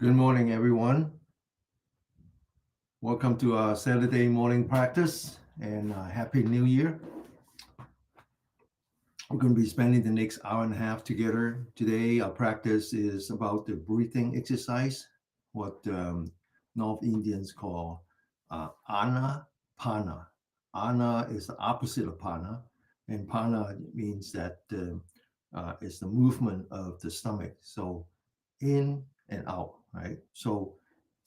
Good morning, everyone. Welcome to our Saturday morning practice and Happy New Year. We're going to be spending the next hour and a half together. Today, our practice is about the breathing exercise, what North Indians call Anapana. Ana is the opposite of Pana, and Pana means that it's the movement of the stomach. So in and out, right? So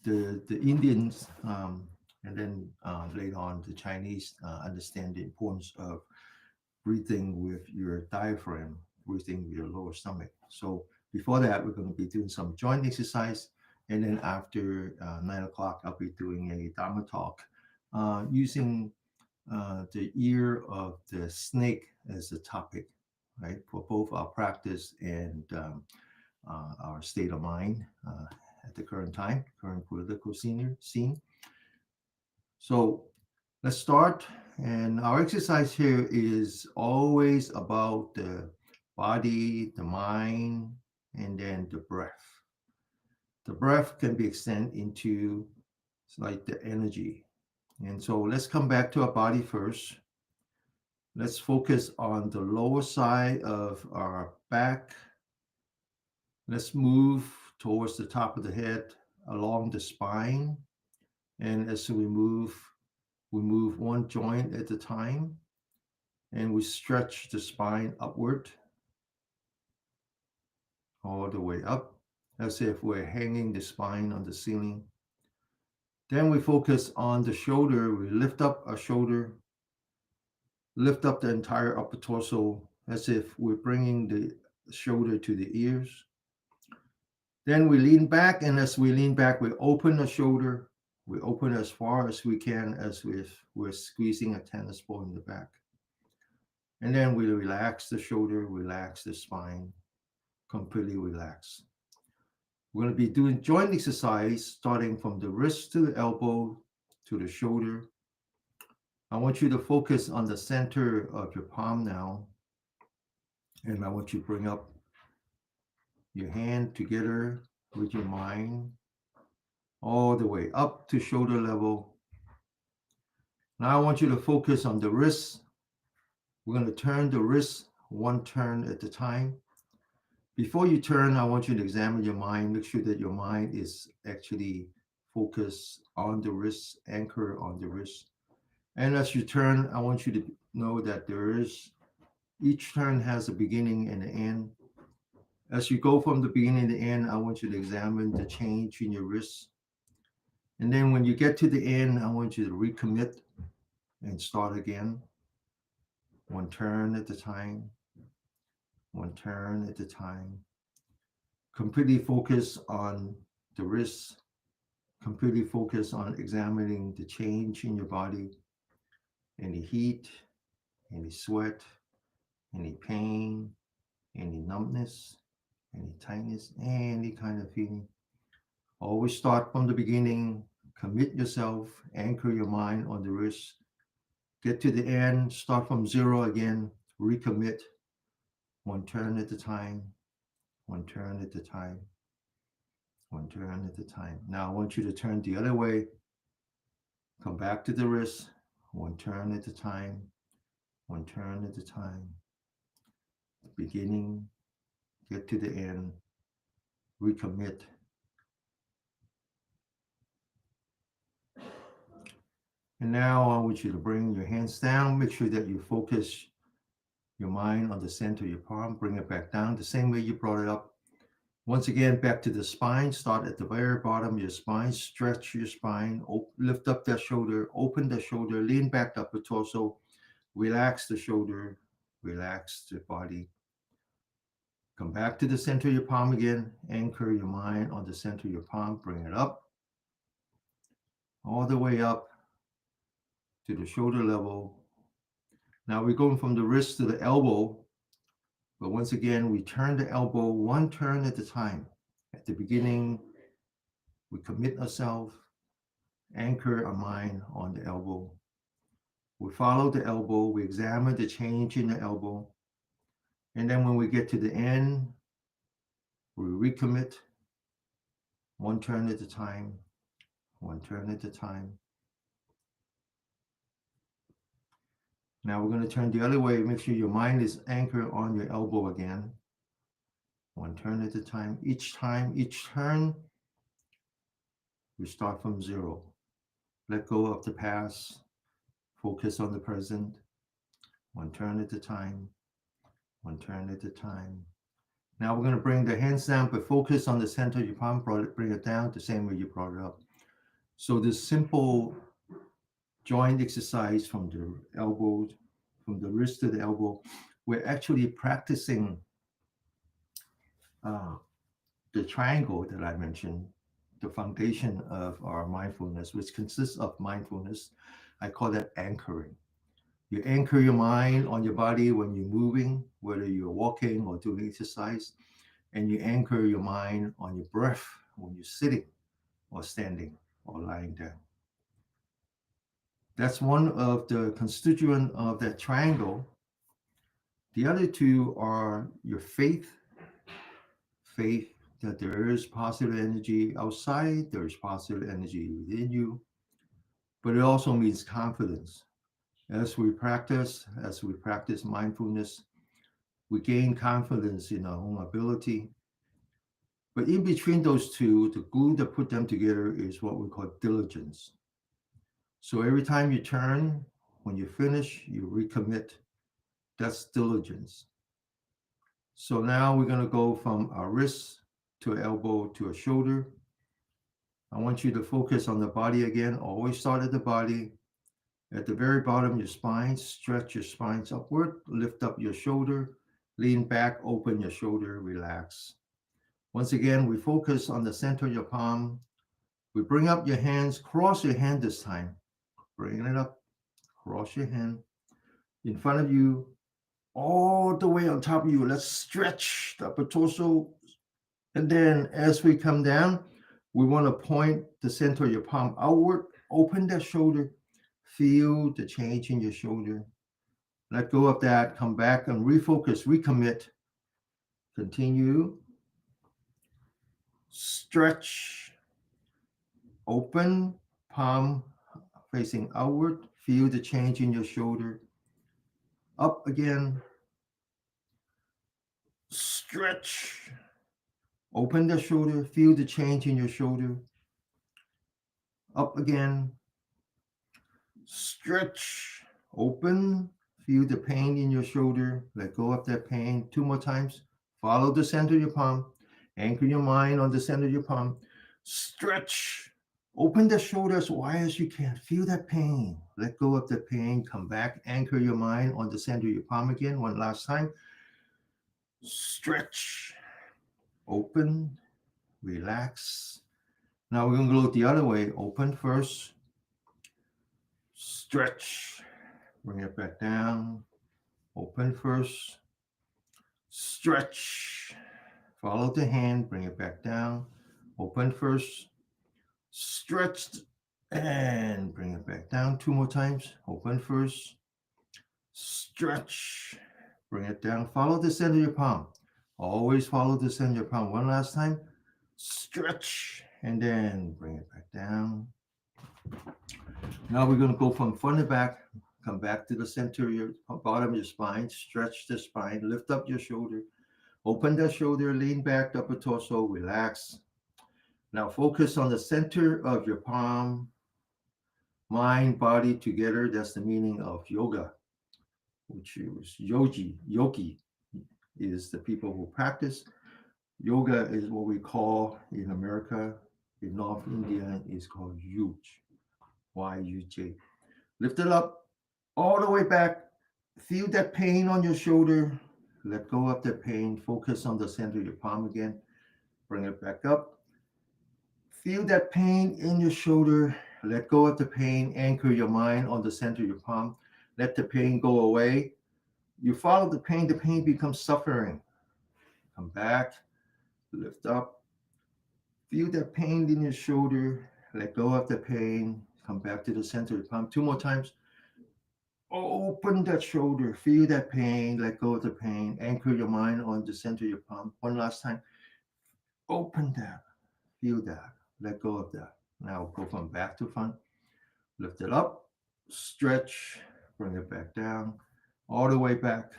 the Indians and then later on the Chinese understand the importance of breathing with your diaphragm, breathing with your lower stomach. So before that, we're going to be doing some joint exercise, and then after 9 o'clock, I'll be doing a Dharma talk using the ear of the snake as a topic, right, for both our practice and our state of mind at the current time, current political scene. So let's start. And our exercise here is always about the body, the mind, and then the breath. The breath can be extended into like the energy. And so let's come back to our body first. Let's focus on the lower side of our back. Let's move towards the top of the head along the spine. And as we move one joint at a time, and we stretch the spine upward all the way up, as if we're hanging the spine on the ceiling. Then we focus on the shoulder. We lift up our shoulder, lift up the entire upper torso, as if we're bringing the shoulder to the ears. Then we lean back, and as we lean back, we open the shoulder. We open as far as we can, as we're squeezing a tennis ball in the back. And then we relax the shoulder, relax the spine, completely relax. We're going to be doing joint exercise starting from the wrist to the elbow to the shoulder. I want you to focus on the center of your palm now. And I want you to bring up your hand together with your mind all the way up to shoulder level. Now I want you to focus on the wrist. We're going to turn the wrist one turn at a time. Before you turn, I want you to examine your mind. Make sure that your mind is actually focused on the wrist, anchor on the wrist. And as you turn, I want you to know that each turn has a beginning and an end. As you go from the beginning to the end, I want you to examine the change in your wrist. And then when you get to the end, I want you to recommit and start again. One turn at a time. One turn at a time. Completely focus on the wrist. Completely focus on examining the change in your body. Any heat, any sweat, any pain, any numbness, any tightness, any kind of feeling. Always start from the beginning. Commit yourself. Anchor your mind on the wrist. Get to the end. Start from zero again. Recommit. One turn at a time. One turn at a time. One turn at a time. Now I want you to turn the other way. Come back to the wrist. One turn at a time. One turn at a time. Beginning. Get to the end. Recommit. And now I want you to bring your hands down. Make sure that you focus your mind on the center of your palm. Bring it back down the same way you brought it up. Once again, back to the spine. Start at the very bottom of your spine. Stretch your spine. Lift up that shoulder. Open the shoulder. Lean back up the torso. Relax the shoulder. Relax the body. Come back to the center of your palm again. Anchor your mind on the center of your palm. Bring it up. All the way up to the shoulder level. Now we're going from the wrist to the elbow. But once again, we turn the elbow one turn at a time. At the beginning, we commit ourselves, anchor our mind on the elbow. We follow the elbow, we examine the change in the elbow. And then when we get to the end, we recommit. One turn at a time, one turn at a time. Now we're going to turn the other way. Make sure your mind is anchored on your elbow again. One turn at a time. Each turn, we start from zero. Let go of the past. Focus on the present. One turn at a time. One turn at a time. Now we're going to bring the hands down, but focus on the center of your palm. Bring it down the same way you brought it up. So this simple joint exercise from the elbow, from the wrist to the elbow, we're actually practicing the triangle that I mentioned, the foundation of our mindfulness, which consists of mindfulness. I call that anchoring. You anchor your mind on your body when you're moving, whether you're walking or doing exercise, and you anchor your mind on your breath when you're sitting or standing or lying down. That's one of the constituent of that triangle. The other two are your faith that there is positive energy outside, there is positive energy within you, but it also means confidence. As we practice mindfulness, we gain confidence in our own ability. But in between those two, the glue that put them together is what we call diligence. So every time you turn, when you finish, you recommit. That's diligence. So now we're going to go from our wrist to elbow to a shoulder. I want you to focus on the body again. Always start at the body. At the very bottom of your spine, stretch your spines upward, lift up your shoulder, lean back, open your shoulder, relax. Once again, we focus on the center of your palm. We bring up your hands, cross your hand this time. Bring it up, cross your hand. In front of you, all the way on top of you. Let's stretch the upper torso. And then as we come down, we want to point the center of your palm outward, open that shoulder, feel the change in your shoulder. Let go of that, come back and refocus, recommit. Continue. Stretch, open, palm facing outward, feel the change in your shoulder. Up again. Stretch, open the shoulder, feel the change in your shoulder. Up again. Stretch, open, feel the pain in your shoulder. Let go of that pain. 2 more times. Follow the center of your palm. Anchor your mind on the center of your palm. Stretch, open the shoulder as wide as you can. Feel that pain. Let go of the pain. Come back. Anchor your mind on the center of your palm again. One last time. Stretch, open, relax. Now we're going to go the other way. Open first. Stretch. Bring it back down. Open first. Stretch. Follow the hand. Bring it back down. Open first. Stretch. And bring it back down 2 more times. Open first. Stretch. Bring it down. Follow the center of your palm. Always follow the center of your palm. One last time. Stretch. And then bring it back down. Now we're going to go from front to back. Come back to the center of your bottom of your spine. Stretch the spine. Lift up your shoulder. Open the shoulder. Lean back, upper torso. Relax. Now focus on the center of your palm. Mind, body together. That's the meaning of yoga, which is yogi is the people who practice. Yoga is what we call in America, in North India, is called Yuj. Y-U-J. Lift it up all the way back. Feel that pain on your shoulder. Let go of that pain. Focus on the center of your palm again. Bring it back up. Feel that pain in your shoulder. Let go of the pain. Anchor your mind on the center of your palm. Let the pain go away. You follow the pain becomes suffering. Come back. Lift up. Feel that pain in your shoulder. Let go of the pain. Come back to the center of your palm. 2 more times. Open that shoulder. Feel that pain. Let go of the pain. Anchor your mind on the center of your palm. One last time. Open that. Feel that. Let go of that. Now go from back to front. Lift it up. Stretch. Bring it back down. All the way back.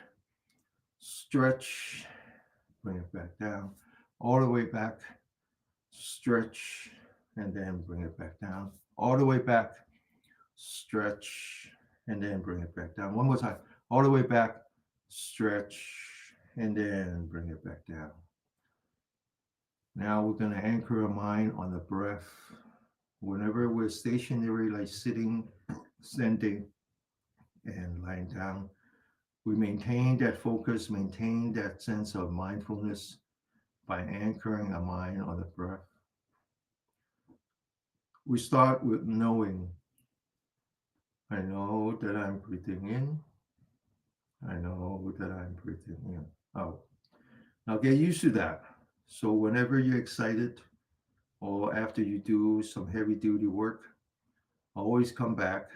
Stretch. Bring it back down. All the way back. Stretch. And then bring it back down. All the way back. Stretch. And then bring it back down. One more time. All the way back. Stretch. And then bring it back down. Now we're going to anchor our mind on the breath. Whenever we're stationary, like sitting, standing, and lying down, we maintain that focus, maintain that sense of mindfulness by anchoring our mind on the breath. We start with knowing. I know that I'm breathing in. I know that I'm breathing in. Out. Now get used to that. So whenever you're excited or after you do some heavy duty work, always come back.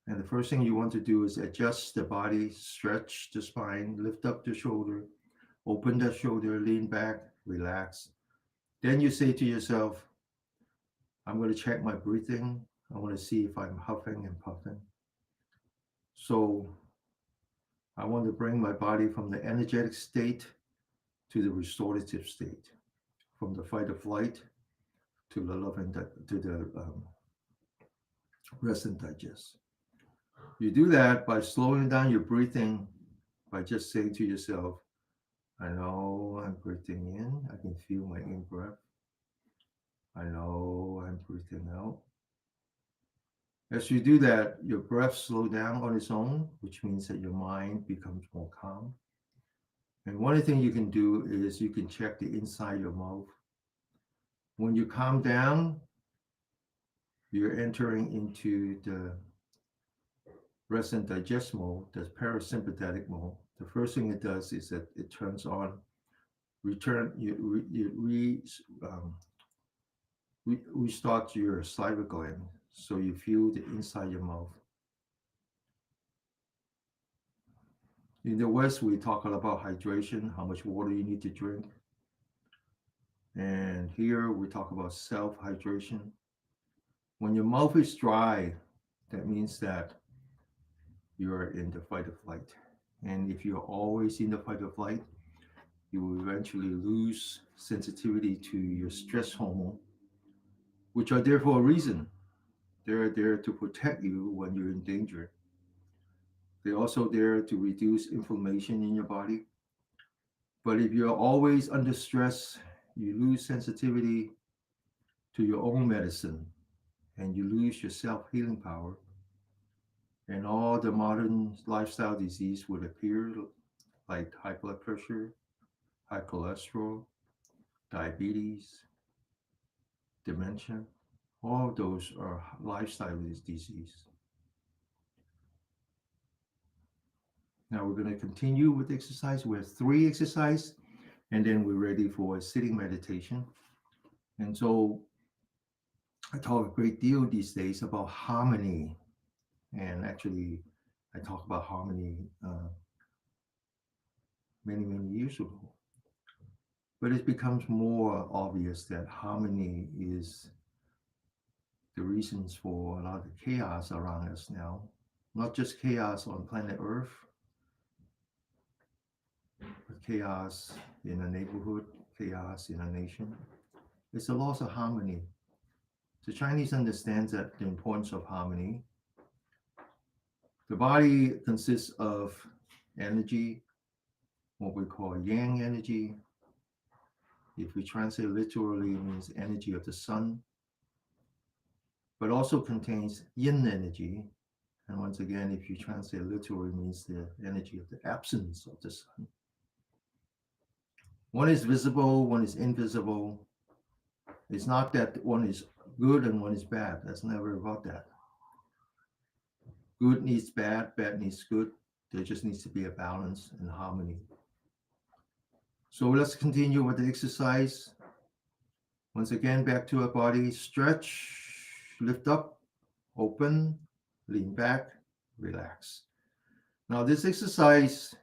And the first thing you want to do is adjust the body, stretch the spine, lift up the shoulder, open the shoulder, lean back, relax. Then you say to yourself, I'm going to check my breathing. I want to see if I'm huffing and puffing. So I want to bring my body from the energetic state to the restorative state, from the fight or flight to the love and to the rest and digest. You do that by slowing down your breathing, by just saying to yourself, I know I'm breathing in. I can feel my in breath. I know I'm breathing out. As you do that, your breath slows down on its own, which means that your mind becomes more calm. And one thing you can do is you can check the inside of your mouth. When you calm down, you're entering into the rest and digest mode, the parasympathetic mode. The first thing it does is that it turns on, restart your saliva gland, so you feel the inside your mouth. In the West, we talk a lot about hydration, how much water you need to drink. And here we talk about self-hydration. When your mouth is dry, that means that you're in the fight or flight. And if you're always in the fight or flight, you will eventually lose sensitivity to your stress hormone, which are there for a reason. They're there to protect you when you're in danger. They're also there to reduce inflammation in your body. But if you're always under stress, you lose sensitivity to your own medicine and you lose your self-healing power. And all the modern lifestyle disease would appear, like high blood pressure, high cholesterol, diabetes, dementia. All of those are lifestyle disease. Now we're going to continue with exercise. We have 3 exercises, and then we're ready for a sitting meditation. And so I talk a great deal these days about harmony. And actually, I talked about harmony many, many years ago. But it becomes more obvious that harmony is the reasons for a lot of the chaos around us now. Not just chaos on planet Earth, but chaos in a neighborhood, chaos in a nation. It's a loss of harmony. The Chinese understands that the importance of harmony. The body consists of energy, what we call yang energy. If we translate literally, it means energy of the sun, but also contains yin energy. And once again, if you translate literally, it means the energy of the absence of the sun. One is visible, one is invisible. It's not that one is good and one is bad. That's never about that. Good needs bad, bad needs good. There just needs to be a balance and harmony. So let's continue with the exercise. Once again, back to our body. Stretch, lift up, open, lean back, relax. Now this exercise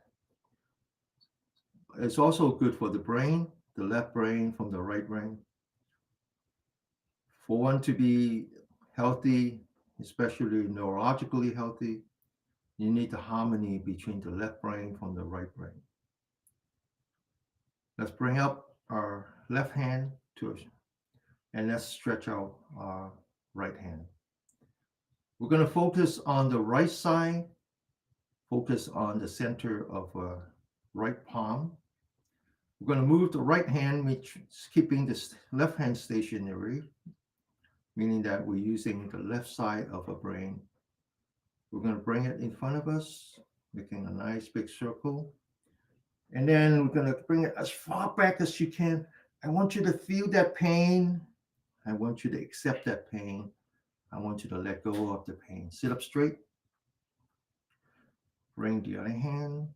is also good for the brain, the left brain from the right brain. For one to be healthy, especially neurologically healthy, you need the harmony between the left brain from the right brain. Let's bring up our left hand to and let's stretch out our right hand. We're going to focus on the right side, focus on the center of right palm. We're going to move the right hand, which is keeping the left hand stationary, meaning that we're using the left side of our brain. We're going to bring it in front of us, making a nice big circle. And then we're going to bring it as far back as you can. I want you to feel that pain. I want you to accept that pain. I want you to let go of the pain. Sit up straight. Bring the other hand,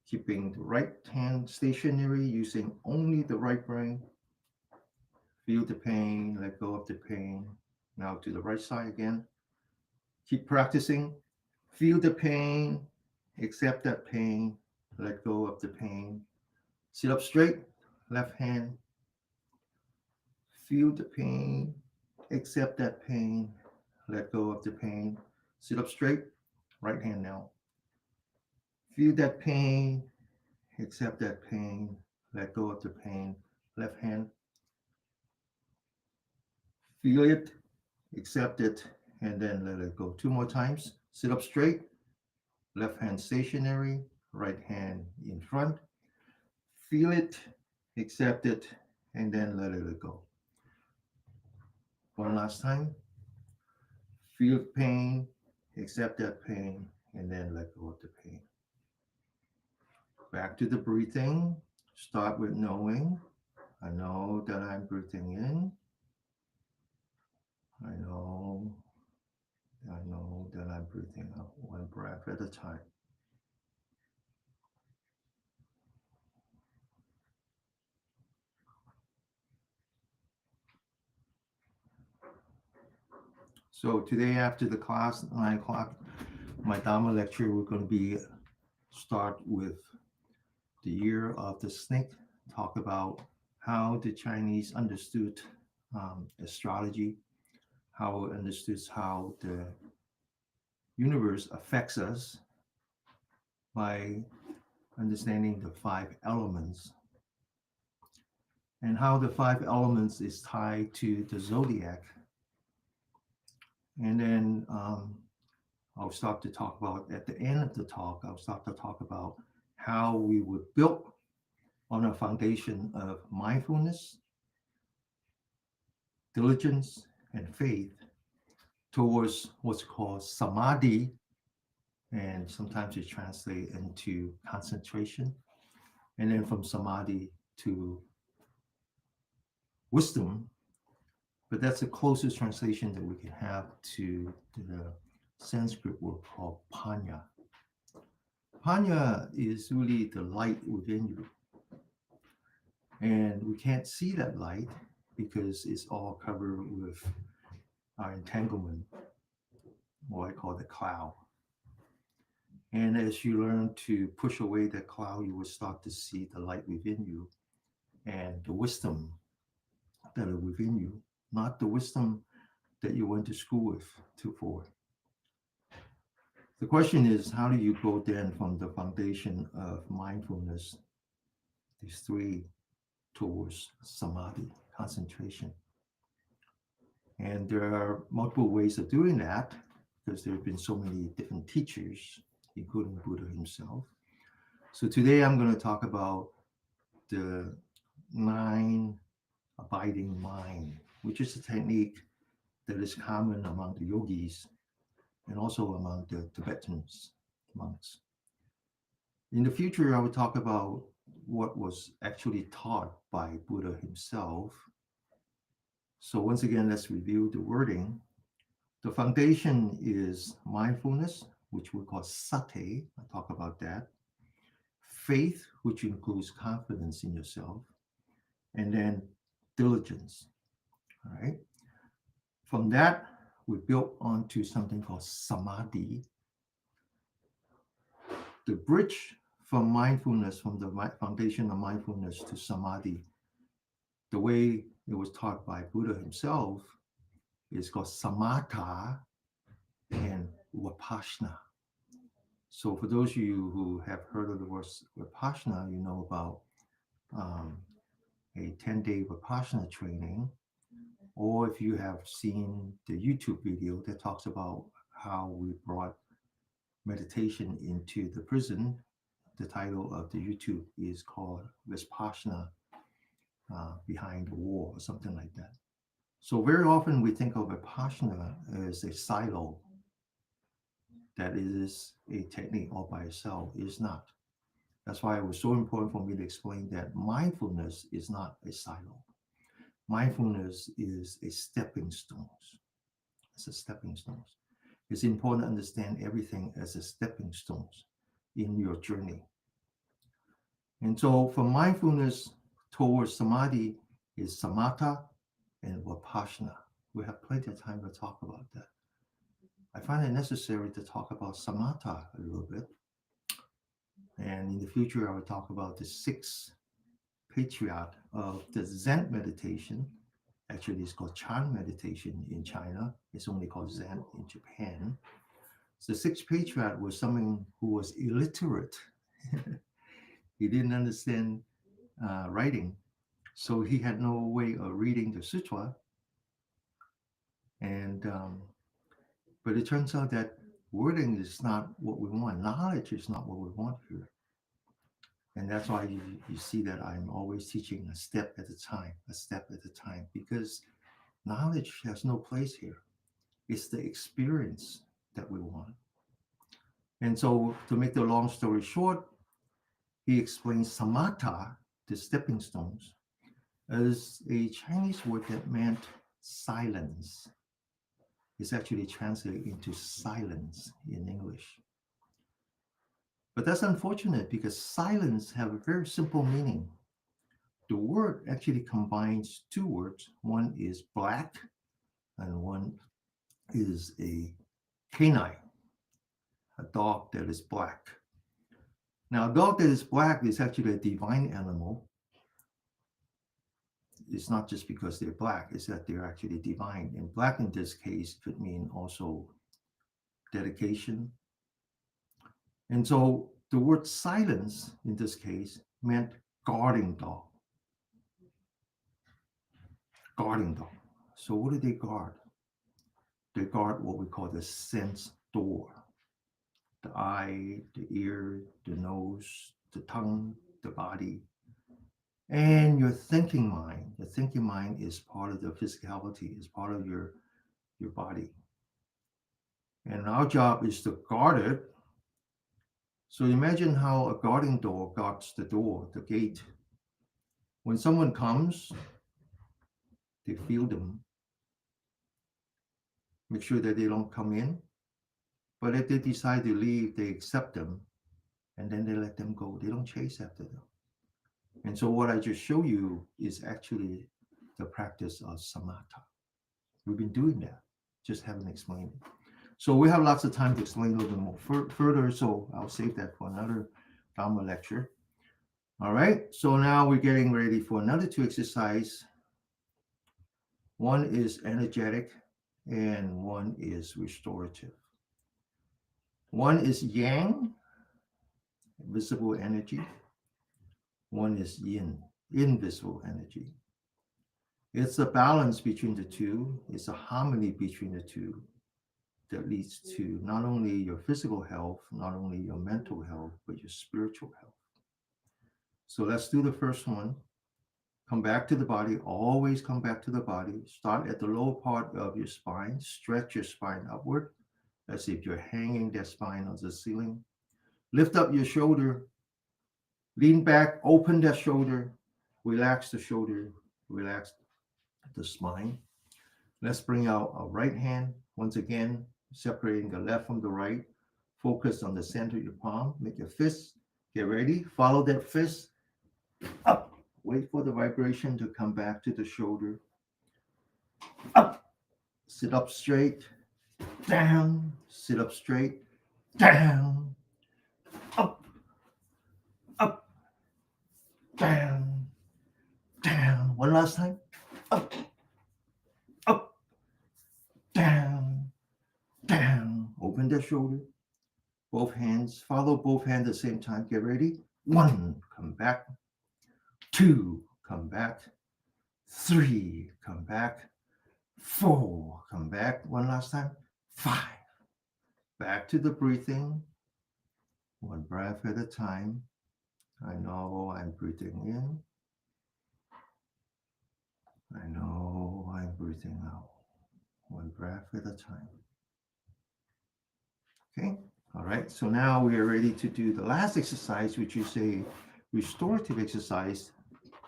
keeping the right hand stationary, using only the right brain. Feel the pain, let go of the pain. Now to the right side again. Keep practicing. Feel the pain, accept that pain, let go of the pain. Sit up straight, left hand. Feel the pain, accept that pain, let go of the pain. Sit up straight, right hand now. Feel that pain, accept that pain, let go of the pain. Left hand. Feel it, accept it, and then let it go. Two more times. Sit up straight, left hand stationary, right hand in front. Feel it, accept it, and then let it go. One last time. Feel pain, accept that pain, and then let go of the pain. Back to the breathing. Start with knowing. I know that I'm breathing in. I know that I'm breathing out, one breath at a time. So today after the class, 9 o'clock, my Dharma lecture, we're going to be start with the year of the snake, talk about how the Chinese understood astrology, how it understood how the universe affects us by understanding the 5 elements and how the 5 elements is tied to the zodiac. And then I'll start to talk about, at the end of the talk, I'll start to talk about how we were built on a foundation of mindfulness, diligence, and faith towards what's called samadhi, and sometimes it translates into concentration, and then from samadhi to wisdom. But that's the closest translation that we can have to the Sanskrit word called Prajñā. Prajñā is really the light within you. And we can't see that light because it's all covered with our entanglement, what I call the cloud. And as you learn to push away that cloud, you will start to see the light within you and the wisdom that are within you, not the wisdom that you went to school with for. The question is, how do you go then from the foundation of mindfulness, these 3, towards samadhi, concentration? And there are multiple ways of doing that because there have been so many different teachers, including Buddha himself. So today I'm going to talk about the 9 abiding mind, which is a technique that is common among the yogis and also among the Tibetans monks. In the future, I will talk about what was actually taught by Buddha himself. So once again, let's review the wording. The foundation is mindfulness, which we call sati. I'll talk about that. Faith, which includes confidence in yourself. And then diligence. All right. From that, we built onto something called samadhi. The bridge from mindfulness, from the foundation of mindfulness to samadhi, the way it was taught by Buddha himself. It's called samatha and vipassana. So for those of you who have heard of the word vipassana, you know about um, a 10-day vipassana training, or if you have seen the YouTube video that talks about how we brought meditation into the prison, the title of the YouTube is called Vipassana Behind the Wall or something like that. So very often we think of Vipassana as a silo, that is a technique all by itself. It is not. That's why it was so important for me to explain that mindfulness is not a silo. Mindfulness is a stepping stone. It's a stepping stone. It's important to understand everything as a stepping stones in your journey. And so for mindfulness towards samadhi is samatha and vipassana. We have plenty of time to talk about that. I find it necessary to talk about samatha a little bit. And in the future, I will talk about the 6 patriarch of the Zen meditation. Actually, it's called Chan meditation in China. It's only called Zen in Japan. So the 6th patriarch was someone who was illiterate. He didn't understand writing. So he had no way of reading the sutra. And but it turns out that wording is not what we want. Knowledge is not what we want here. And that's why you see that I'm always teaching a step at a time, because knowledge has no place here. It's the experience that we want. And so to make the long story short, he explains samatha, the stepping stones, as a Chinese word that meant silence. It's actually translated into silence in English. But that's unfortunate because silence have a very simple meaning. The word actually combines 2 words. One is black and one is a canine, a dog that is black. Now, a dog that is black is actually a divine animal. It's not just because they're black, it's that they're actually divine. And black in this case could mean also dedication. And so the word silence in this case meant guarding dog. Guarding dog. So what do they guard? They guard what we call the sense door. The eye, the ear, the nose, the tongue, the body, and your thinking mind. The thinking mind is part of the physicality, is part of your body. And our job is to guard it. So imagine how a guarding dog guards the door, the gate. When someone comes, they feel them, make sure that they don't come in. But if they decide to leave, they accept them, and then they let them go. They don't chase after them. And so what I just showed you is actually the practice of samatha. We've been doing that, just haven't explained it. So we have lots of time to explain a little bit more further, so I'll save that for another Dharma lecture. All right, so now we're getting ready for another 2 exercise. One is energetic and one is restorative. One is yang, visible energy. One is yin, invisible energy. It's a balance between the 2. It's a harmony between the 2 that leads to not only your physical health, not only your mental health, but your spiritual health. So let's do the first one. Come back to the body. Always come back to the body. Start at the lower part of your spine. Stretch your spine upward as if you're hanging that spine on the ceiling. Lift up your shoulder. Lean back. Open that shoulder. Relax the shoulder. Relax the spine. Let's bring out our right hand. Once again, separating the left from the right. Focus on the center of your palm. Make your fist. Get ready. Follow that fist up. Wait for the vibration to come back to the shoulder. Up. Sit up straight. Down. Sit up straight. Down. Up. Up. Down. Down. One last time. up, up, down, down. Open the shoulder. Both hands. Follow both hands at the same time. Get ready. 1, come back. 2, come back. 3, come back. 4, come back. One last time. 5. Back to the breathing. One breath at a time. I know I'm breathing in. I know I'm breathing out. One breath at a time. Okay. All right. So now we are ready to do the last exercise, which is a restorative exercise.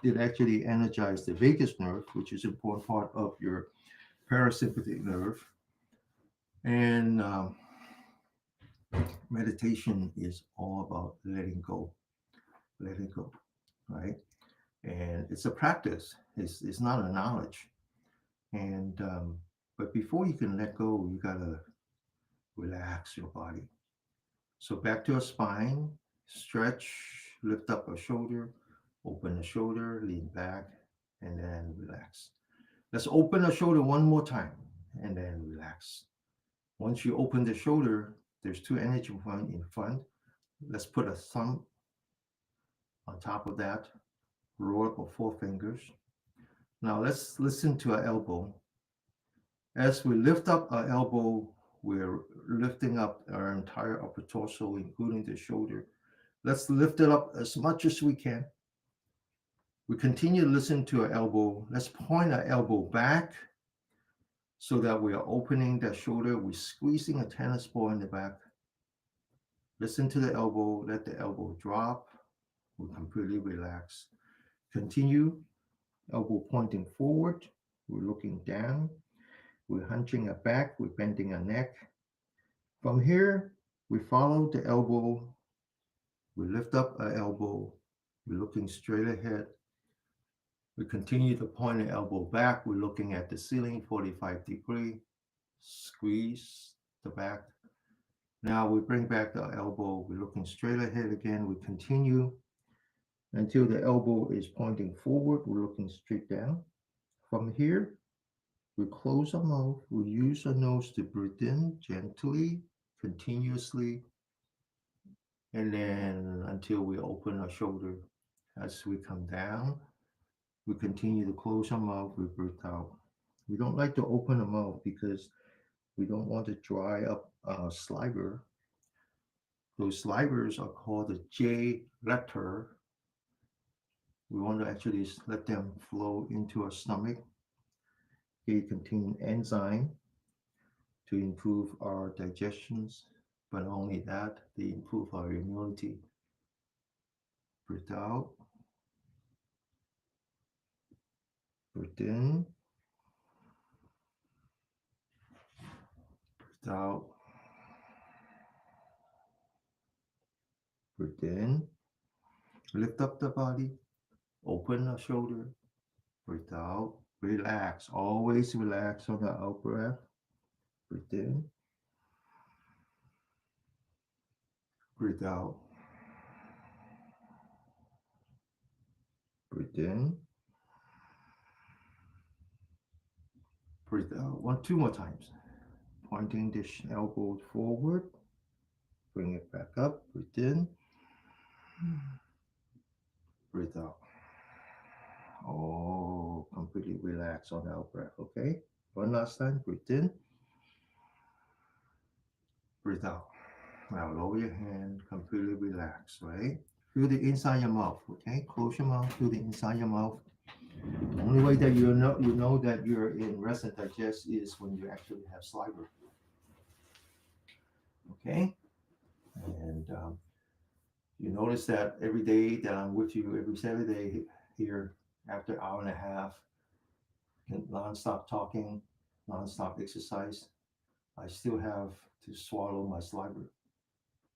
It actually energizes the vagus nerve, which is an important part of your parasympathetic nerve. And meditation is all about letting go, right? And it's a practice. It's not a knowledge. And but before you can let go, you gotta relax your body. So back to a spine, stretch, lift up a shoulder, open the shoulder, lean back, and then relax. Let's open the shoulder one more time, and then relax. Once you open the shoulder, there's two energy points in front. Let's put a thumb on top of that, roll up our four fingers. Now let's listen to our elbow. As we lift up our elbow, we're lifting up our entire upper torso, including the shoulder. Let's lift it up as much as we can. We continue to listen to our elbow. Let's point our elbow back so that we are opening the shoulder. We're squeezing a tennis ball in the back. Listen to the elbow. Let the elbow drop. We completely relax. Continue. Elbow pointing forward. We're looking down. We're hunching our back. We're bending our neck. From here, we follow the elbow. We lift up our elbow. We're looking straight ahead. We continue to point the elbow back. We're looking at the ceiling, 45 degree. Squeeze the back. Now we bring back the elbow. We're looking straight ahead again. We continue until the elbow is pointing forward. We're looking straight down. From here, we close our mouth. We use our nose to breathe in gently, continuously, and then until we open our shoulder. As we come down, we continue to close our mouth. We breathe out. We don't like to open the mouth because we don't want to dry up our saliva. Those salivas are called the J letter. We want to actually let them flow into our stomach. They contain enzyme to improve our digestions, but not only that, they improve our immunity. Breathe out. Breathe in. Breathe out. Breathe in. Lift up the body. Open the shoulder. Breathe out. Relax. Always relax on the out breath. Breathe in. Breathe out. Breathe in. Breathe out. Two more times. Pointing the elbow forward. Bring it back up. Breathe in. Breathe out. Oh, completely relax on the out breath. Okay. One last time. Breathe in. Breathe out. Now lower your hand. Completely relax. Right. Feel the inside your mouth. Okay. Close your mouth. Feel the inside your mouth. The only way that you know that you're in rest and digest is when you actually have saliva. Okay. And you notice that every day that I'm with you, every Saturday here, after an hour and a half, non-stop talking, non-stop exercise, I still have to swallow my saliva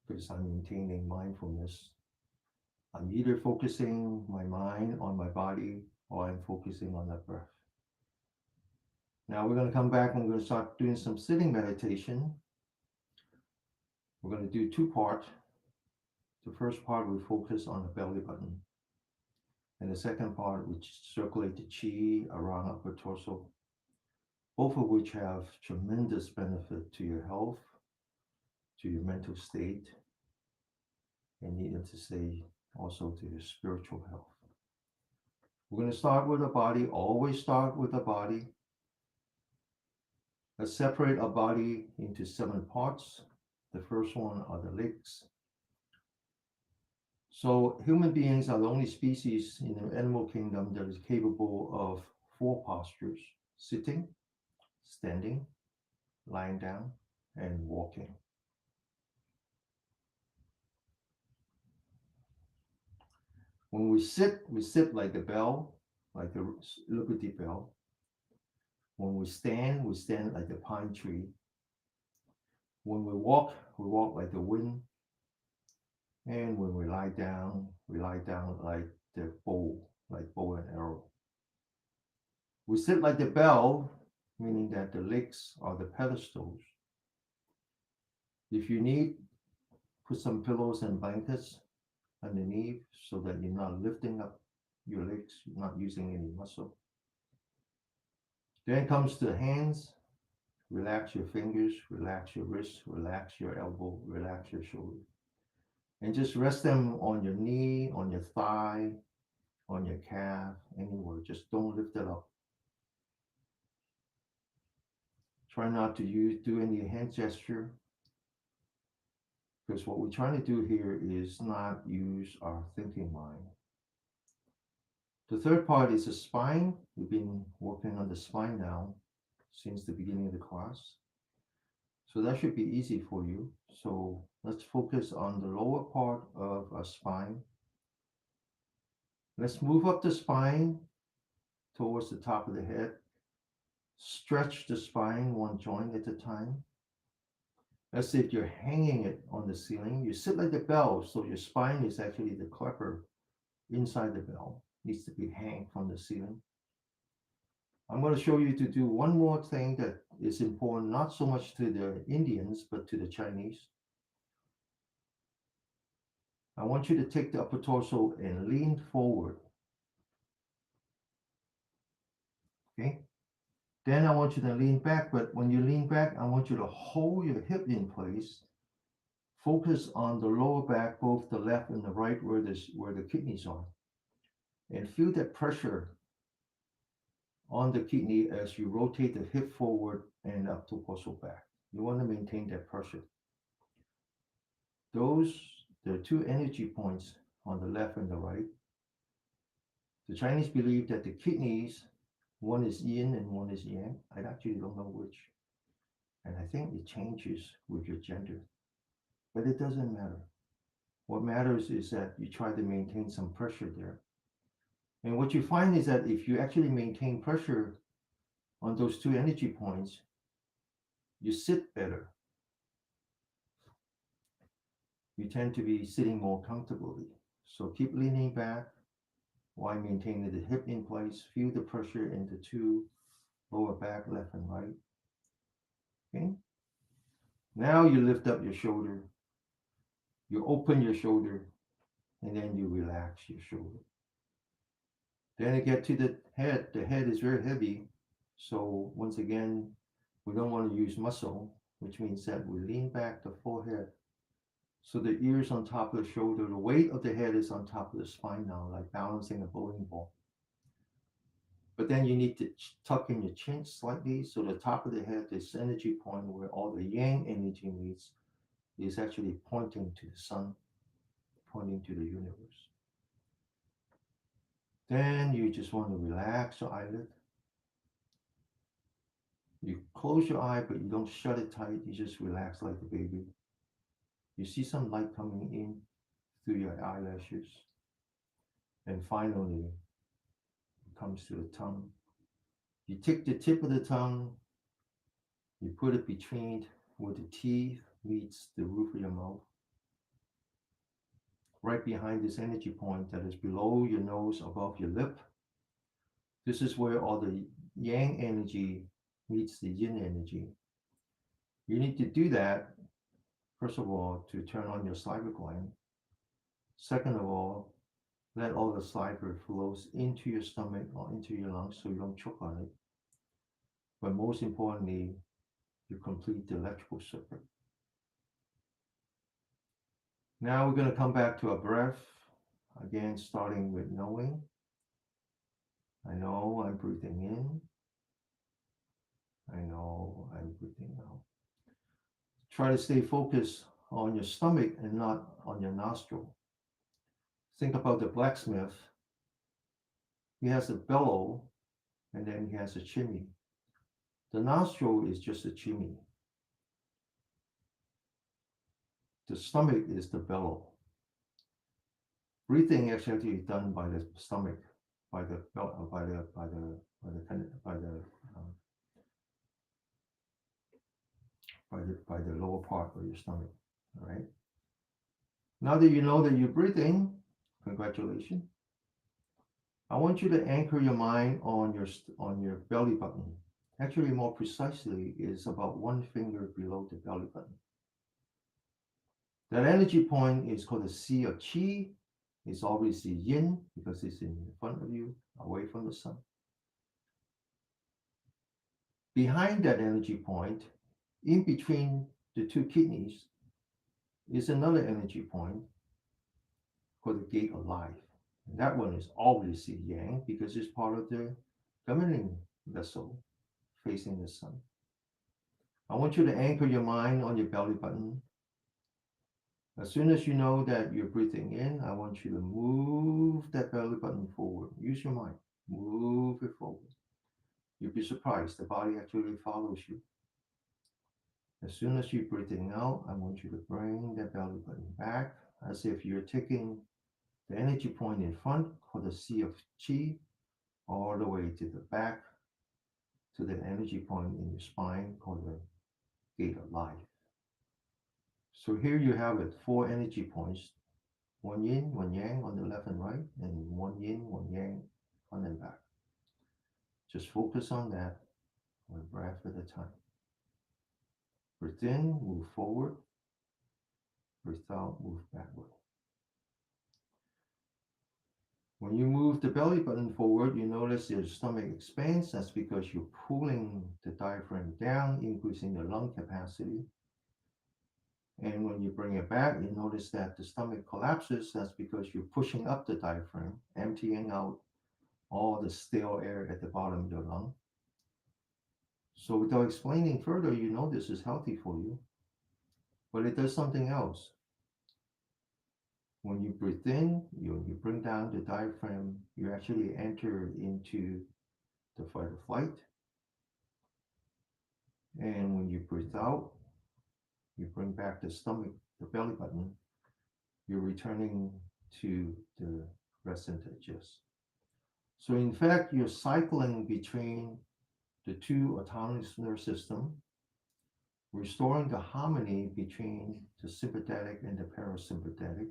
because I'm maintaining mindfulness. I'm either focusing my mind on my body or I'm focusing on the breath. Now we're going to come back and we're going to start doing some sitting meditation. We're going to do two parts. The first part we focus on the belly button. And and the second part, which circulate the chi around upper torso, both of which have tremendous benefit to your health, to your mental state, and needless to say, also to your spiritual health. We're going to start with the body, always start with the body. Let's separate our body into 7 parts. The first one are the legs. So human beings are the only species in the animal kingdom that is capable of 4 postures: sitting, standing, lying down, and walking. When we sit like a bell, like a Liberty Bell. When we stand like a pine tree. When we walk like the wind. And when we lie down like the bow and arrow. We sit like the bell, meaning that the legs are the pedestals. If you need, put some pillows and blankets underneath so that you're not lifting up your legs, you're not using any muscle. Then comes the hands. Relax your fingers, relax your wrists, relax your elbow, relax your shoulder. And just rest them on your knee, on your thigh, on your calf, anywhere. Just don't lift it up. Try not to do any hand gesture, because what we're trying to do here is not use our thinking mind. The third part is the spine. We've been working on the spine now since the beginning of the class. So that should be easy for you. So let's focus on the lower part of our spine. Let's move up the spine towards the top of the head. Stretch the spine one joint at a time. As if you're hanging it on the ceiling. You sit like the bell, so your spine is actually the clapper inside the bell. Needs to be hanging from the ceiling. I'm going to show you to do one more thing that is important, not so much to the Indians, but to the Chinese. I want you to take the upper torso and lean forward. Okay? Then I want you to lean back, but when you lean back, I want you to hold your hip in place. Focus on the lower back, both the left and the right, where the kidneys are. And feel that pressure on the kidney as you rotate the hip forward and up to torso back. You want to maintain that pressure. There are 2 energy points on the left and the right. The Chinese believe that the kidneys, one is yin and one is yang. I actually don't know which. And I think it changes with your gender. But it doesn't matter. What matters is that you try to maintain some pressure there. And what you find is that if you actually maintain pressure on those 2 energy points, you sit better. You tend to be sitting more comfortably. So keep leaning back while maintaining the hip in place. Feel the pressure in the 2 lower back, left and right. Okay. Now you lift up your shoulder. You open your shoulder, and then you relax your shoulder. Then I get to the head. The head is very heavy. So once again, we don't want to use muscle, which means that we lean back the forehead. So the ears on top of the shoulder, the weight of the head is on top of the spine now, like balancing a bowling ball. But then you need to tuck in your chin slightly, so the top of the head, this energy point where all the yang energy meets, is actually pointing to the sun, pointing to the universe. Then you just want to relax your eyelid. You close your eye, but you don't shut it tight. You just relax like a baby. You see some light coming in through your eyelashes. And finally, it comes to the tongue. You take the tip of the tongue, you put it between where the teeth meets the roof of your mouth. Right behind this energy point that is below your nose, above your lip. This is where all the yang energy meets the yin energy. You need to do that, first of all, to turn on your saliva gland. Second of all, Let all the saliva flows into your stomach or into your lungs so you don't choke on it. But most importantly, you complete the electrical circuit. Now we're going to come back to our breath. Again, starting with knowing. I know I'm breathing in. I know I'm breathing out. Try to stay focused on your stomach and not on your nostril. Think about the blacksmith. He has a bellow and then he has a chimney. The nostril is just a chimney. The stomach is the bellow. Breathing actually is done by the stomach, by the by the um, by the lower part of your stomach. All right. Now that you know that you're breathing, congratulations. I want you to anchor your mind on your belly button. Actually, more precisely, is about one finger below the belly button. That energy point is called the sea of chi. It's obviously yin because it's in front of you, away from the sun. Behind that energy point, in between the two kidneys, is another energy point called the gate of life. And that one is obviously yang because it's part of the governing vessel facing the sun. I want you to anchor your mind on your belly button. As soon as you know that you're breathing in, I want you to move that belly button forward. Use your mind. Move it forward. You'll be surprised. The body actually follows you. As soon as you're breathing out, I want you to bring that belly button back as if you're taking the energy point in front for the sea of chi all the way to the back to the energy point in your spine called the gate of life. So here you have it, four energy points, one yin, one yang on the left and right, and one yin, one yang front and back. Just focus on that, one breath at a time. Breathe in, move forward. Breathe out, move backward. When you move the belly button forward, you notice your stomach expands. That's because you're pulling the diaphragm down, increasing the lung capacity. And when you bring it back, you notice that the stomach collapses. That's because you're pushing up the diaphragm, emptying out all the stale air at the bottom of your lung. So without explaining further, you know this is healthy for you, but it does something else. When you breathe in, you bring down the diaphragm, you actually enter into the fight or flight. And when you breathe out, you bring back the stomach, the belly button, you're returning to the rest and digest. So in fact, you're cycling between the two autonomous nervous system, restoring the harmony between the sympathetic and the parasympathetic.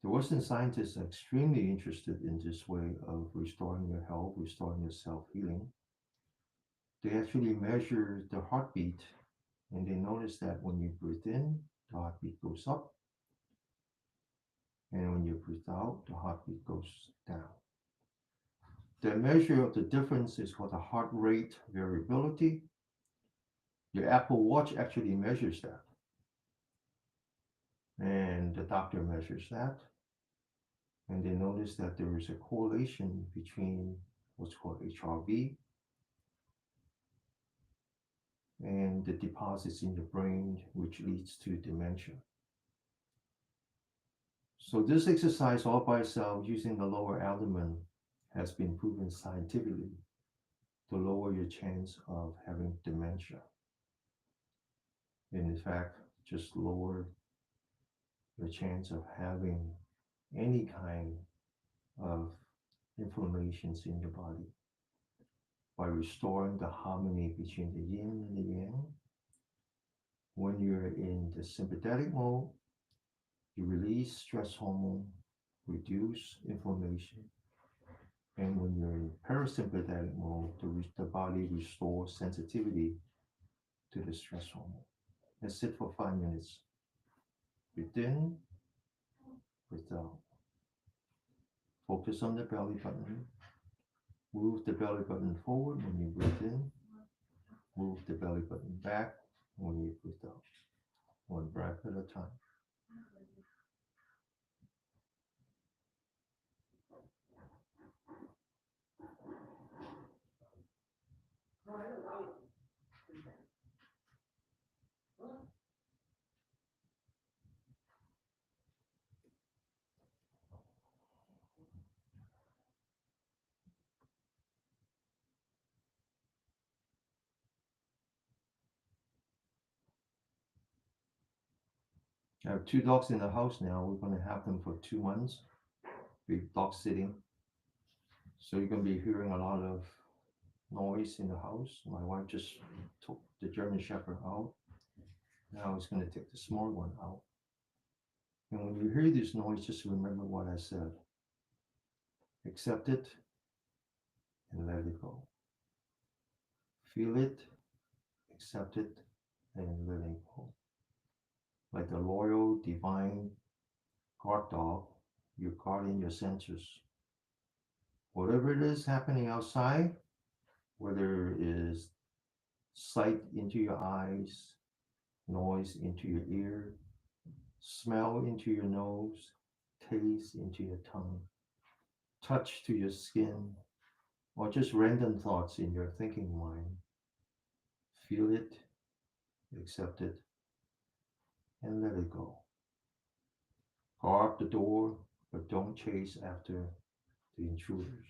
The Western scientists are extremely interested in this way of restoring your health, restoring your self-healing. They actually measure the heartbeat and they notice that when you breathe in, the heartbeat goes up. And when you breathe out, the heartbeat goes down. The measure of the difference is called the heart rate variability. Your Apple Watch actually measures that. And the doctor measures that. And they notice that there is a correlation between what's called HRV and the deposits in the brain, which leads to dementia. So this exercise all by itself using the lower abdomen has been proven scientifically to lower your chance of having dementia. And in fact, just lower your chance of having any kind of inflammations in your body by restoring the harmony between the yin and the yang. When you're in the sympathetic mode, you release stress hormone, reduce inflammation. And when you're in parasympathetic mode, the body restores sensitivity to the stress hormone. Let's sit for 5 minutes. Breathe in, breathe out. Focus on the belly button. Move the belly button forward when you breathe in. Move the belly button back when you breathe out. One breath at a time. I have 2 dogs in the house now. We're going to have them for 2 months. Big dog sitting. So you're going to be hearing a lot of noise in the house. My wife just took the German Shepherd out. Now he's going to take the small one out. And when you hear this noise, just remember what I said. Accept it and let it go. Feel it, accept it, and let it go. Like the loyal, divine guard dog, you're guarding your senses. Whatever it is happening outside, whether it is sight into your eyes, noise into your ear, smell into your nose, taste into your tongue, touch to your skin, or just random thoughts in your thinking mind. Feel it, accept it, and let it go. Guard the door, but don't chase after the intruders.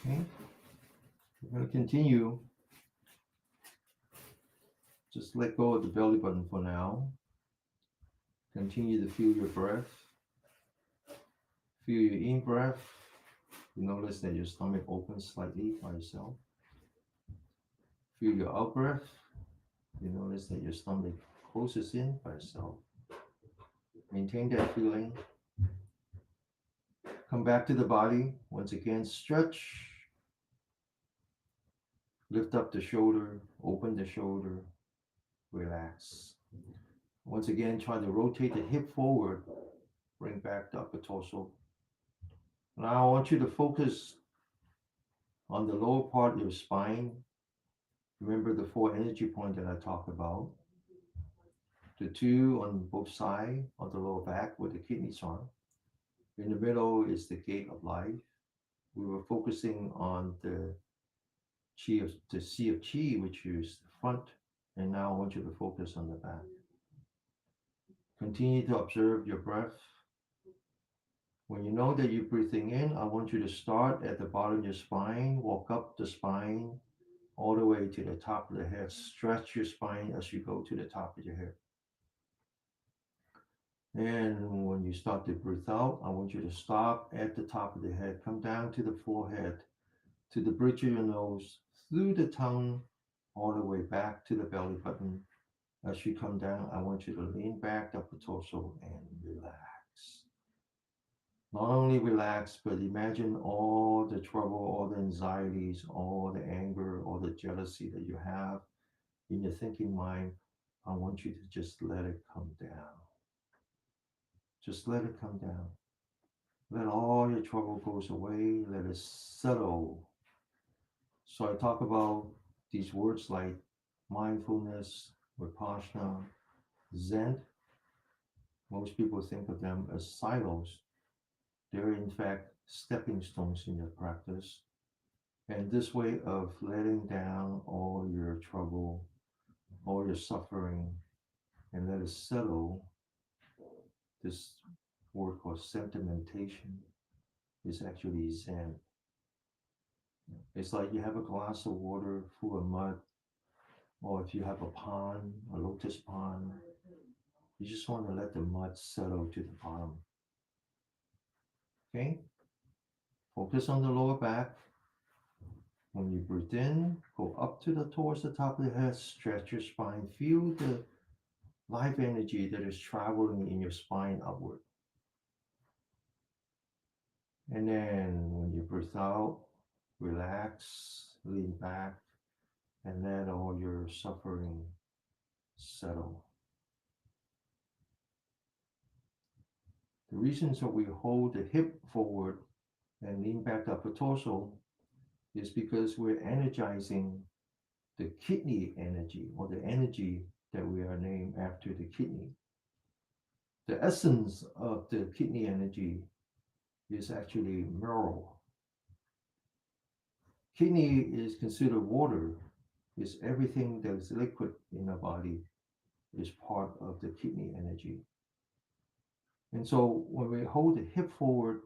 Okay, we're going to continue. Just let go of the belly button for now. Continue to feel your breath. Feel your in breath. You notice that your stomach opens slightly by itself. Feel your out breath. You notice that your stomach closes in by itself. Maintain that feeling. Come back to the body. Once again, stretch. Lift up the shoulder. Open the shoulder. Relax. Once again, try to rotate the hip forward. Bring back the upper torso. Now I want you to focus on the lower part of your spine. Remember the 4 energy points that I talked about. The 2 on both sides of the lower back where the kidneys are. In the middle is the gate of life. We were focusing on the chi of the sea of chi, which is the front, and now I want you to focus on the back. Continue to observe your breath. When you know that you're breathing in, I want you to start at the bottom of your spine, walk up the spine all the way to the top of the head. Stretch your spine as you go to the top of your head. And when you start to breathe out, I want you to stop at the top of the head, come down to the forehead, to the bridge of your nose, through the tongue, all the way back to the belly button. As you come down, I want you to lean back up the torso and relax. Not only relax, but imagine all the trouble, all the anxieties, all the anger, all the jealousy that you have in your thinking mind. I want you to just let it come down. Just let it come down. Let all your trouble goes away. Let it settle. So I talk about these words like mindfulness, Prajñā, Zen. Most people think of them as silos. They're in fact stepping stones in your practice. And this way of letting down all your trouble, all your suffering, and let it settle, this word called sedimentation is actually Zen. It's like you have a glass of water full of mud, or if you have a pond, a lotus pond, you just want to let the mud settle to the bottom. Okay? Focus on the lower back. When you breathe in, go up towards the top of the head, stretch your spine, feel the life energy that is traveling in your spine upward. And then when you breathe out, relax, lean back, and let all your suffering settle. The reasons that we hold the hip forward and lean back up the torso is because we're energizing the kidney energy, or the energy that we are named after the kidney. The essence of the kidney energy is actually marrow. Kidney is considered water, is everything that is liquid in the body is part of the kidney energy. And so when we hold the hip forward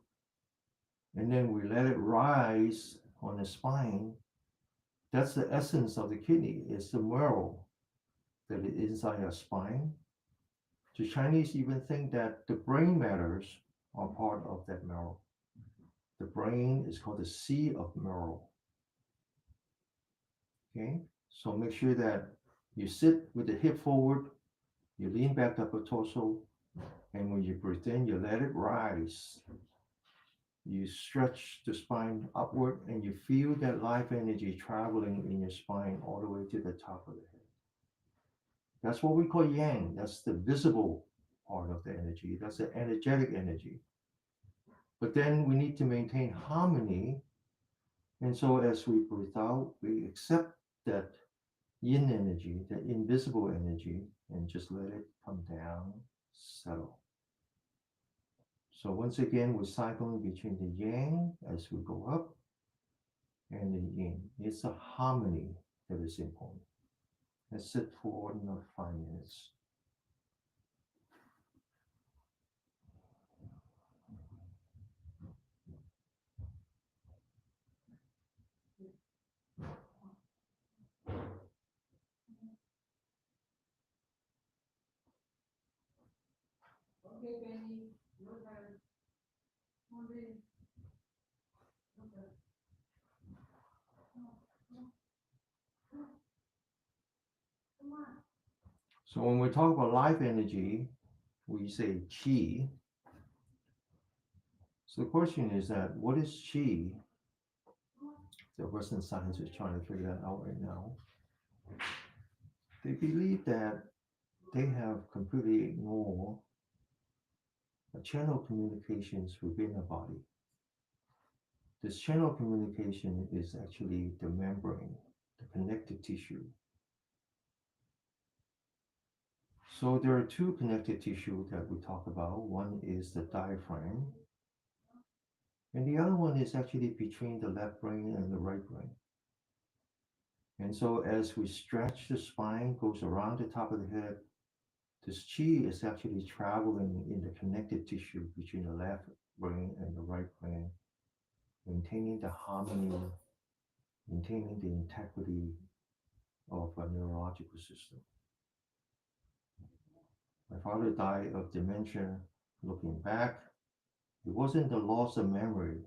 and then we let it rise on the spine, that's the essence of the kidney. It's the marrow that is inside our spine. The Chinese even think that the brain matters are part of that marrow. The brain is called the sea of marrow. Okay, so make sure that you sit with the hip forward, you lean back up the torso, and when you breathe in, you let it rise. You stretch the spine upward and you feel that life energy traveling in your spine all the way to the top of the head. That's what we call yang. That's the visible part of the energy. That's the energetic energy. But then we need to maintain harmony. And so as we breathe out, we accept that yin energy, that invisible energy, and just let it come down, settle. So once again, we're cycling between the yang as we go up and the yin. It's a harmony that is important. Let's sit for another 5 minutes. So when we talk about life energy, we say qi. So the question is that what is qi? The Western science is trying to figure that out right now. They believe that they have completely ignored the channel communications within the body. This channel communication is actually the membrane, the connective tissue. So there are two connective tissue that we talk about. One is the diaphragm, and the other one is actually between the left brain and the right brain. And so as we stretch the spine, goes around the top of the head, this qi is actually traveling in the connective tissue between the left brain and the right brain, maintaining the harmony, maintaining the integrity of a neurological system. My father died of dementia. Looking back, it wasn't the loss of memory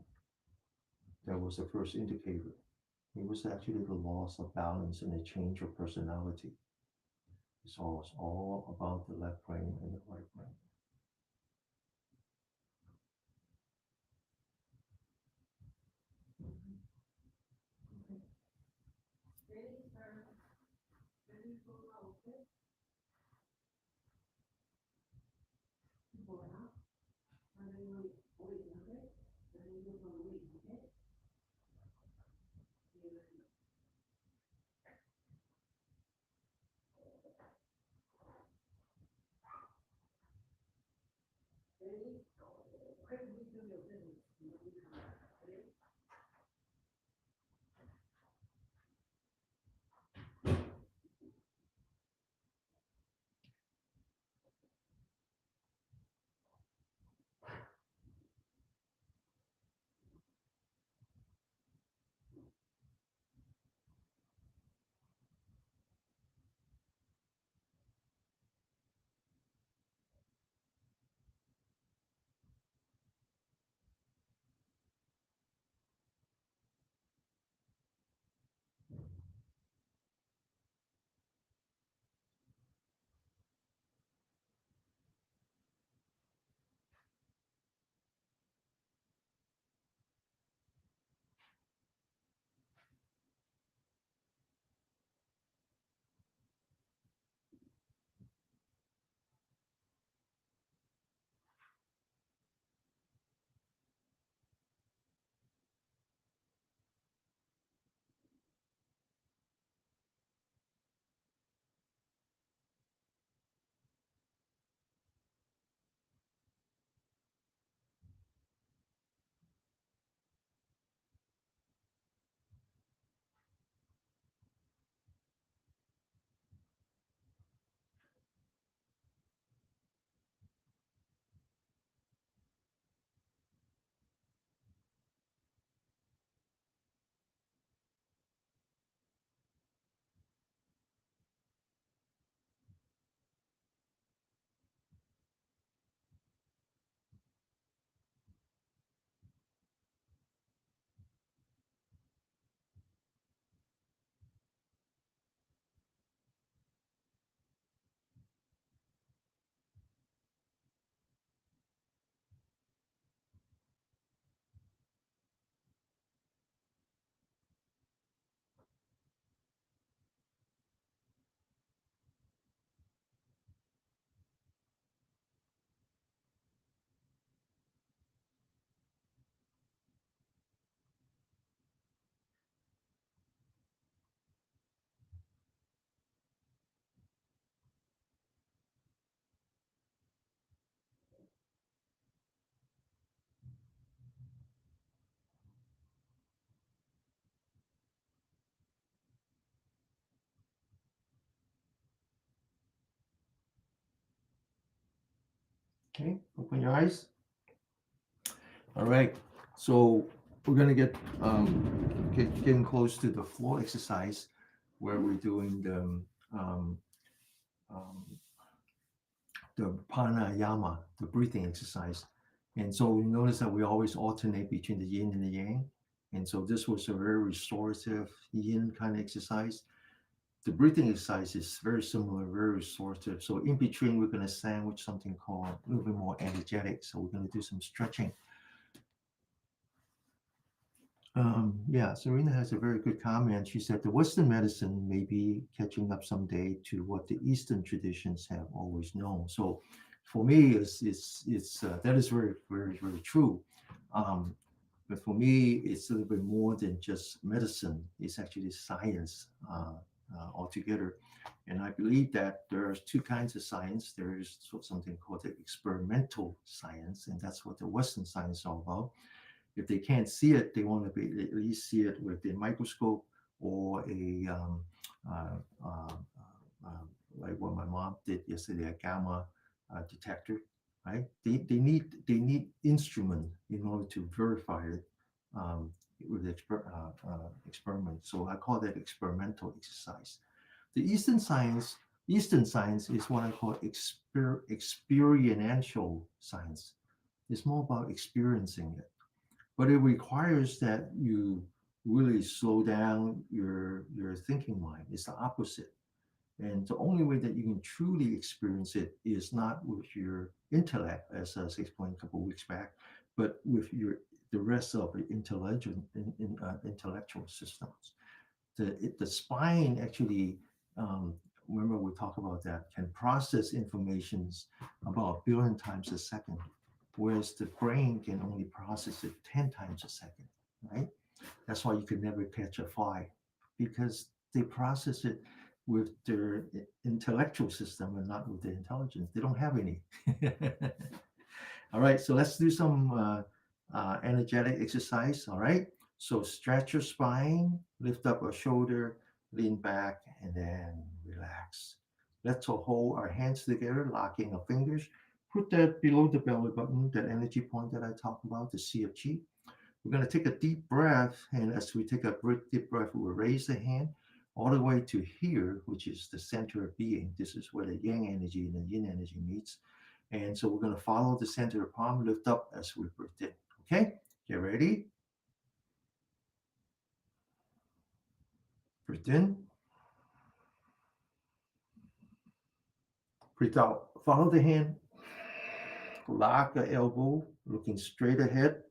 that was the first indicator. It was actually the loss of balance and the change of personality. It's all about the left brain and the right brain. Okay, open your eyes. All right, so we're gonna getting close to the floor exercise where we're doing the um, the pranayama, the breathing exercise. And so you notice that we always alternate between the yin and the yang. And so this was a very restorative yin kind of exercise. The breathing exercise is very similar, very restorative. So in between, we're going to sandwich something called a little bit more energetic. So we're going to do some stretching. Yeah, Serena has a very good comment. She said the Western medicine may be catching up someday to what the Eastern traditions have always known. So, for me, it's that is very very very true. Um, but for me, it's a little bit more than just medicine. It's actually science altogether. And I believe that there's two kinds of science. There is something called the experimental science, and that's what the Western science is all about. If they can't see it, they want to be at least see it with a microscope or a uh, uh, uh, like what my mom did yesterday, a gamma detector, right? They need instrument in order to verify it um, with experiment. So I call that experimental exercise. The Eastern science is what I call experiential science. It's more about experiencing it, but it requires that you really slow down your thinking mind. It's the opposite. And the only way that you can truly experience it is not with your intellect, as I was explained a couple of weeks back, but with your the rest of the intellectual systems. The spine actually, um, remember we talked about that, can process informations about 1 billion times a second, whereas the brain can only process it 10 times a second, right? That's why you can never catch a fly, because they process it with their intellectual system and not with their intelligence. They don't have any. All right, so let's do some energetic exercise. All right, so stretch your spine, lift up a shoulder, lean back, and then relax. Let's all hold our hands together, locking our fingers. Put that below the belly button, that energy point that I talked about, the sea of chi. We're going to take a deep breath, and as we take a deep breath, we will raise the hand all the way to here, which is the center of being. This is where the yang energy and the yin energy meets. And so we're going to follow the center of the palm, lift up as we breathe in. Okay, get ready. Breathe in, breathe out. Follow the hand, lock the elbow, looking straight ahead.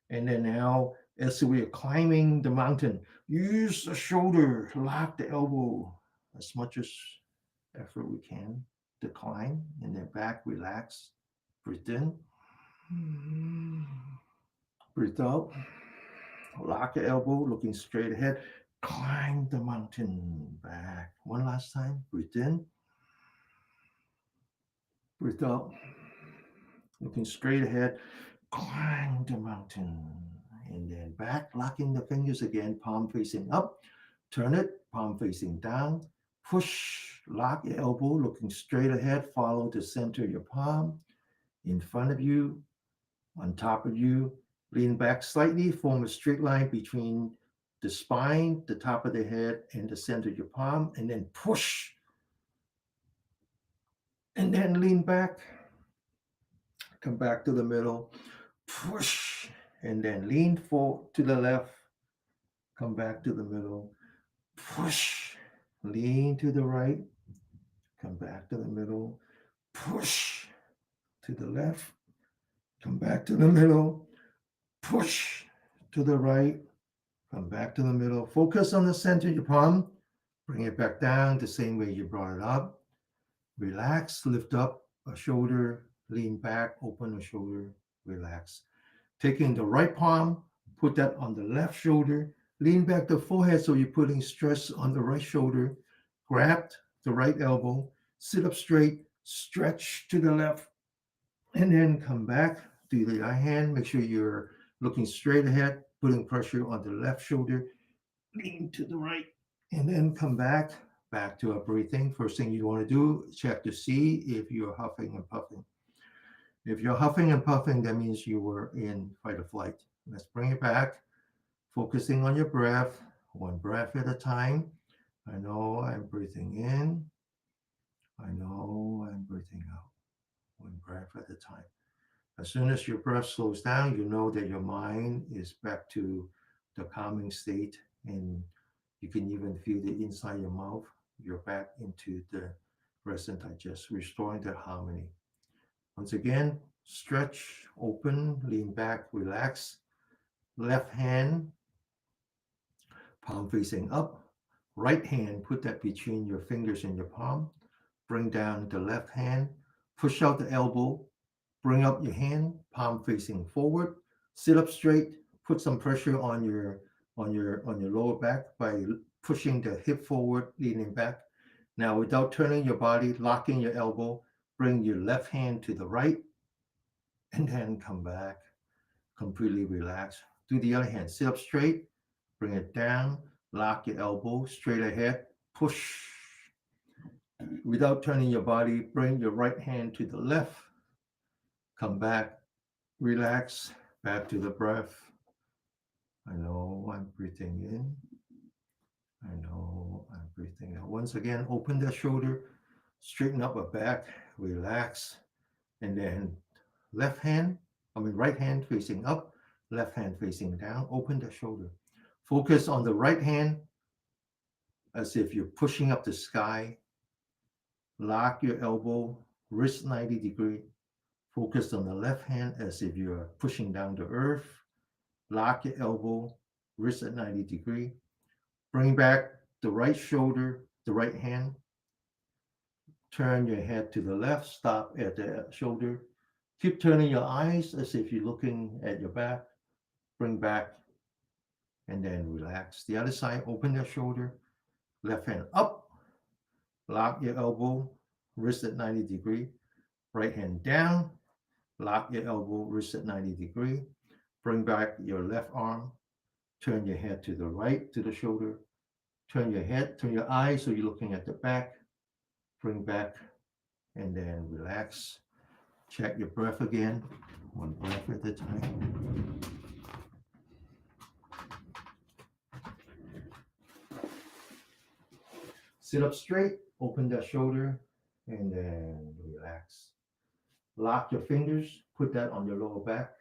And then now, as we are climbing the mountain, use the shoulder, lock the elbow as much as effort we can to climb, and then back, relax. Breathe in, breathe out. Lock the elbow, looking straight ahead. Climb the mountain back. One last time. Breathe in, breathe out. Looking straight ahead. Climb the mountain. And then back, locking the fingers again, palm facing up. Turn it, palm facing down. Push, lock your elbow, looking straight ahead. Follow the center of your palm. In front of you, on top of you. Lean back slightly, form a straight line between the spine, the top of the head, and the center of your palm, and then push. And then lean back, come back to the middle, push, and then lean forward to the left, come back to the middle, push, lean to the right, come back to the middle, push to the left, come back to the middle, push to the right, come back to the middle. Focus on the center of your palm. Bring it back down the same way you brought it up. Relax, lift up a shoulder, lean back, open a shoulder, relax. Taking the right palm, put that on the left shoulder, lean back the forehead so you're putting stress on the right shoulder. Grab the right elbow, sit up straight, stretch to the left, and then come back. Do the right hand. Make sure you're looking straight ahead, putting pressure on the left shoulder, lean to the right, and then come back to our breathing. First thing you want to do, check to see if you're huffing and puffing. If you're huffing and puffing, that means you were in fight or flight. Let's bring it back, focusing on your breath, one breath at a time. I know I'm breathing in. I know I'm breathing out. One breath at a time. As soon as your breath slows down, you know that your mind is back to the calming state, and you can even feel the inside your mouth. You're back into the rest and digest, restoring the harmony. Once again, stretch, open, lean back, relax. Left hand, palm facing up. Right hand, put that between your fingers and your palm. Bring down the left hand, push out the elbow, bring up your hand, palm facing forward. Sit up straight, put some pressure on your lower back by pushing the hip forward, leaning back. Now, without turning your body, locking your elbow, bring your left hand to the right, and then come back, completely relax. Do the other hand, sit up straight, bring it down, lock your elbow straight ahead, push. Without turning your body, bring your right hand to the left, come back, relax, back to the breath. I know I'm breathing in. I know I'm breathing out. Once again, open the shoulder, straighten up the back, relax, and then right hand facing up, left hand facing down, open the shoulder. Focus on the right hand as if you're pushing up the sky. Lock your elbow, wrist 90 degree. Focus on the left hand as if you're pushing down to earth. Lock your elbow, wrist at 90 degree. Bring back the right shoulder, the right hand. Turn your head to the left, stop at the shoulder. Keep turning your eyes as if you're looking at your back. Bring back and then relax. The other side, open your shoulder, left hand up, lock your elbow, wrist at 90 degree. Right hand down, lock your elbow, wrist at 90 degree. Bring back your left arm, turn your head to the right, to the shoulder. Turn your eyes so you're looking at the back. Bring back and then relax. Check your breath again, one breath at a time. Sit up straight, open that shoulder, and then relax. Lock your fingers, put that on your lower back,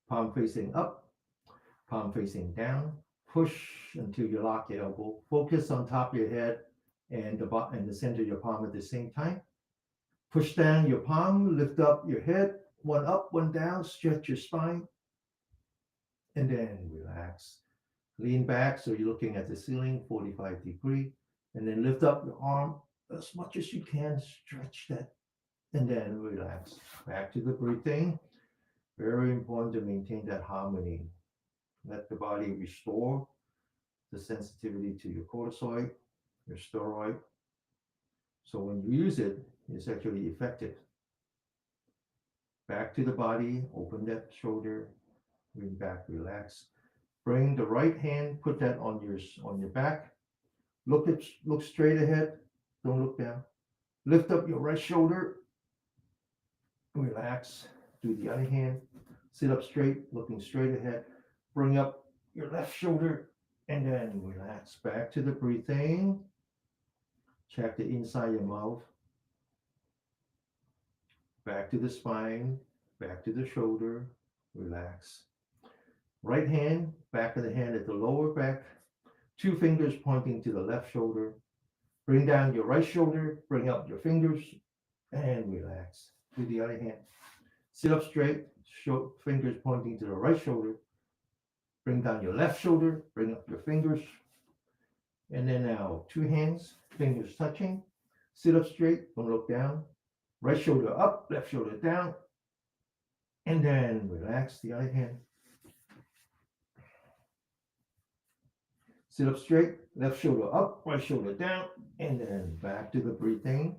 palm facing up, palm facing down. Push until you lock your elbow. Focus on top of your head and the center of your palm at the same time. Push down your palm, lift up your head, one up, one down, stretch your spine, and then relax. Lean back so you're looking at the ceiling, 45 degree, and then lift up your arm as much as you can, stretch that, and then relax. Back to the breathing. Very important to maintain that harmony. Let the body restore the sensitivity to your cortisol, your steroid. So when you use it, it's actually effective. Back to the body, open that shoulder, lean back, relax. Bring the right hand, put that on your back. Look straight ahead. Don't look down. Lift up your right shoulder. Relax. Do the other hand. Sit up straight, looking straight ahead. Bring up your left shoulder and then relax. Back to the breathing. Check the inside your mouth. Back to the spine. Back to the shoulder. Relax. Right hand, back of the hand at the lower back. 2 fingers pointing to the left shoulder. Bring down your right shoulder, bring up your fingers, and relax. Do the other hand. Sit up straight, fingers pointing to the right shoulder. Bring down your left shoulder, bring up your fingers. And then now 2 hands, fingers touching. Sit up straight, don't look down. Right shoulder up, left shoulder down. And then relax the other hand. Sit up straight, left shoulder up, right shoulder down, and then back to the breathing.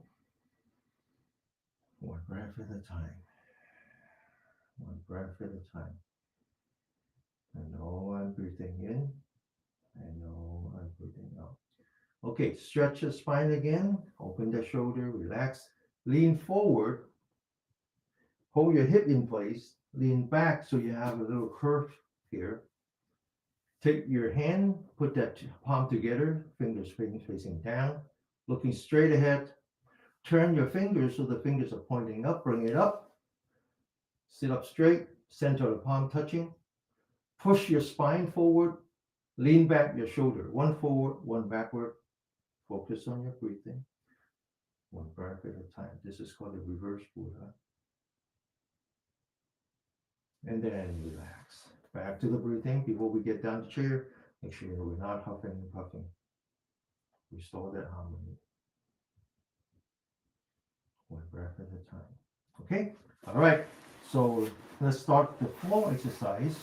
One breath at a time. One breath at a time. I know I'm breathing in. I know I'm breathing out. Okay, stretch the spine again. Open the shoulder, relax. Lean forward. Hold your hip in place. Lean back so you have a little curve here. Take your hand, put that palm together, fingers facing down, looking straight ahead. Turn your fingers so the fingers are pointing up, bring it up, sit up straight, center of the palm touching, push your spine forward, lean back your shoulder, one forward, one backward, focus on your breathing, one breath at a time. This is called the reverse Buddha. And then relax. Back to the breathing. Before we get down the chair, make sure we're not huffing and puffing. Restore that harmony. One breath at a time. Okay? All right. So let's start the floor exercise.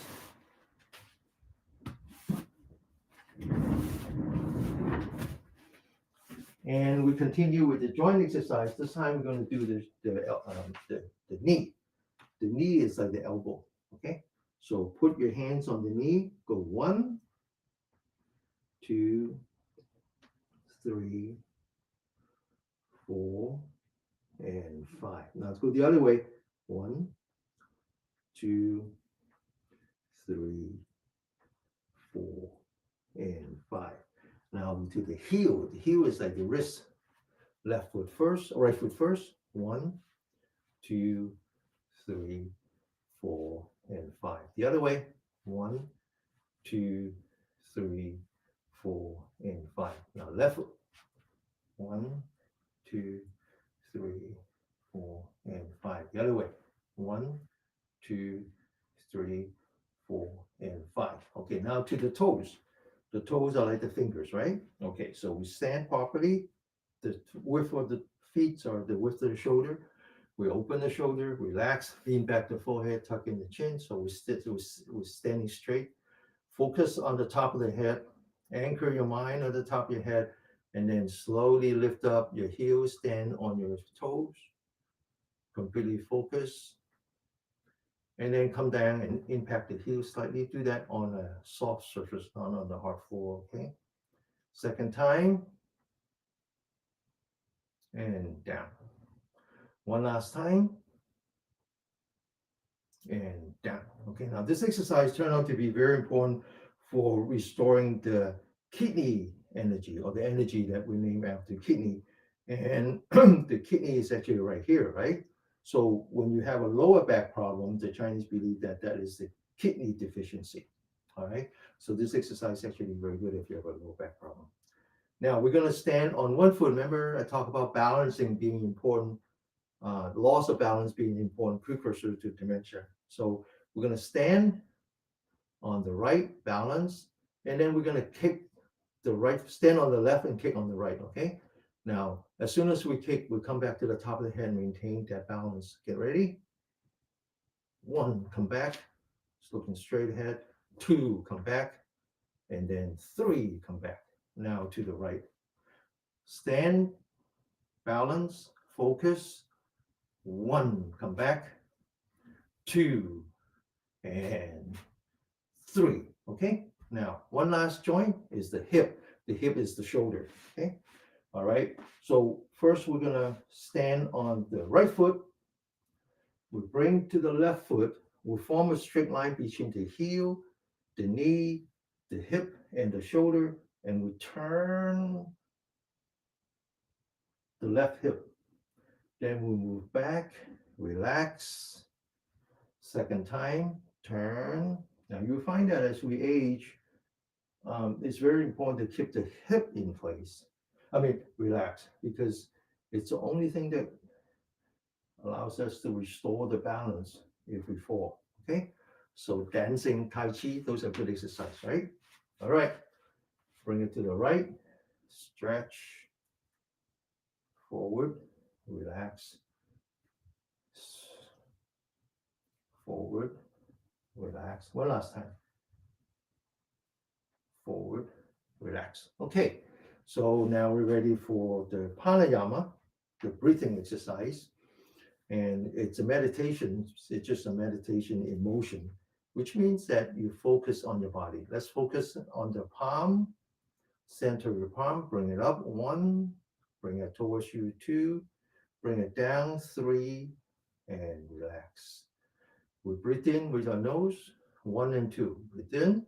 And we continue with the joint exercise. This time we're going to do the knee. The knee is like the elbow. Okay? So put your hands on the knee. Go 1, 2, 3, 4, and 5. Now let's go the other way. 1, 2, 3, 4, and 5. Now to the heel. The heel is like the wrist. Left foot first, right foot first. 1, 2, 3, 4, and 5. The other way. 1, 2, 3, 4, and 5. Now left foot. 1, 2, 3, 4, and 5. The other way. 1, 2, 3, 4, and 5. Okay, now to the toes. The toes are like the fingers, right? Okay, so we stand properly. The width of the feet or the width of the shoulder. We open the shoulder, relax, lean back the forehead, tuck in the chin. So we're standing straight. Focus on the top of the head. Anchor your mind on the top of your head. And then slowly lift up your heels, stand on your toes. Completely focus. And then come down and impact the heels slightly. Do that on a soft surface, not on the hard floor, okay? Second time. And down. One last time. And down. Okay, now this exercise turned out to be very important for restoring the kidney energy, or the energy that we name after kidney. And the kidney is actually right here, right? So when you have a lower back problem, the Chinese believe that that is the kidney deficiency. All right. So this exercise is actually very good if you have a lower back problem. Now we're going to stand on one foot. Remember, I talked about balancing being important, loss of balance being an important precursor to dementia. So we're going to stand on the right, balance, and then we're going to kick the right, stand on the left and kick on the right. Okay. Now, as soon as we kick, we come back to the top of the head, maintain that balance. Get ready. 1, come back, just looking straight ahead. 2, come back, and then 3, come back. Now to the right. Stand, balance, focus. 1, come back. 2, and 3. Okay. Now, one last joint is the hip. The hip is the shoulder. Okay. All right. So first we're going to stand on the right foot. We bring to the left foot. We form a straight line between the heel, the knee, the hip, and the shoulder. And we turn the left hip. Then we move back, relax. Second time, turn. Now you'll find that as we age, it's very important to keep the hip in place. Relax, because it's the only thing that allows us to restore the balance if we fall. Okay, so dancing, Tai Chi, those are good exercise, right? All right, bring it to the right, stretch, forward, relax, forward, relax. One last time. Forward, relax. Okay, so now we're ready for the pranayama, the breathing exercise. And it's a meditation. It's just a meditation in motion, which means that you focus on your body. Let's focus on the palm, center of your palm, bring it up. 1, bring it towards you. 2, bring it down. 3, and relax. We breathe in with our nose. 1 and 2. Breathe in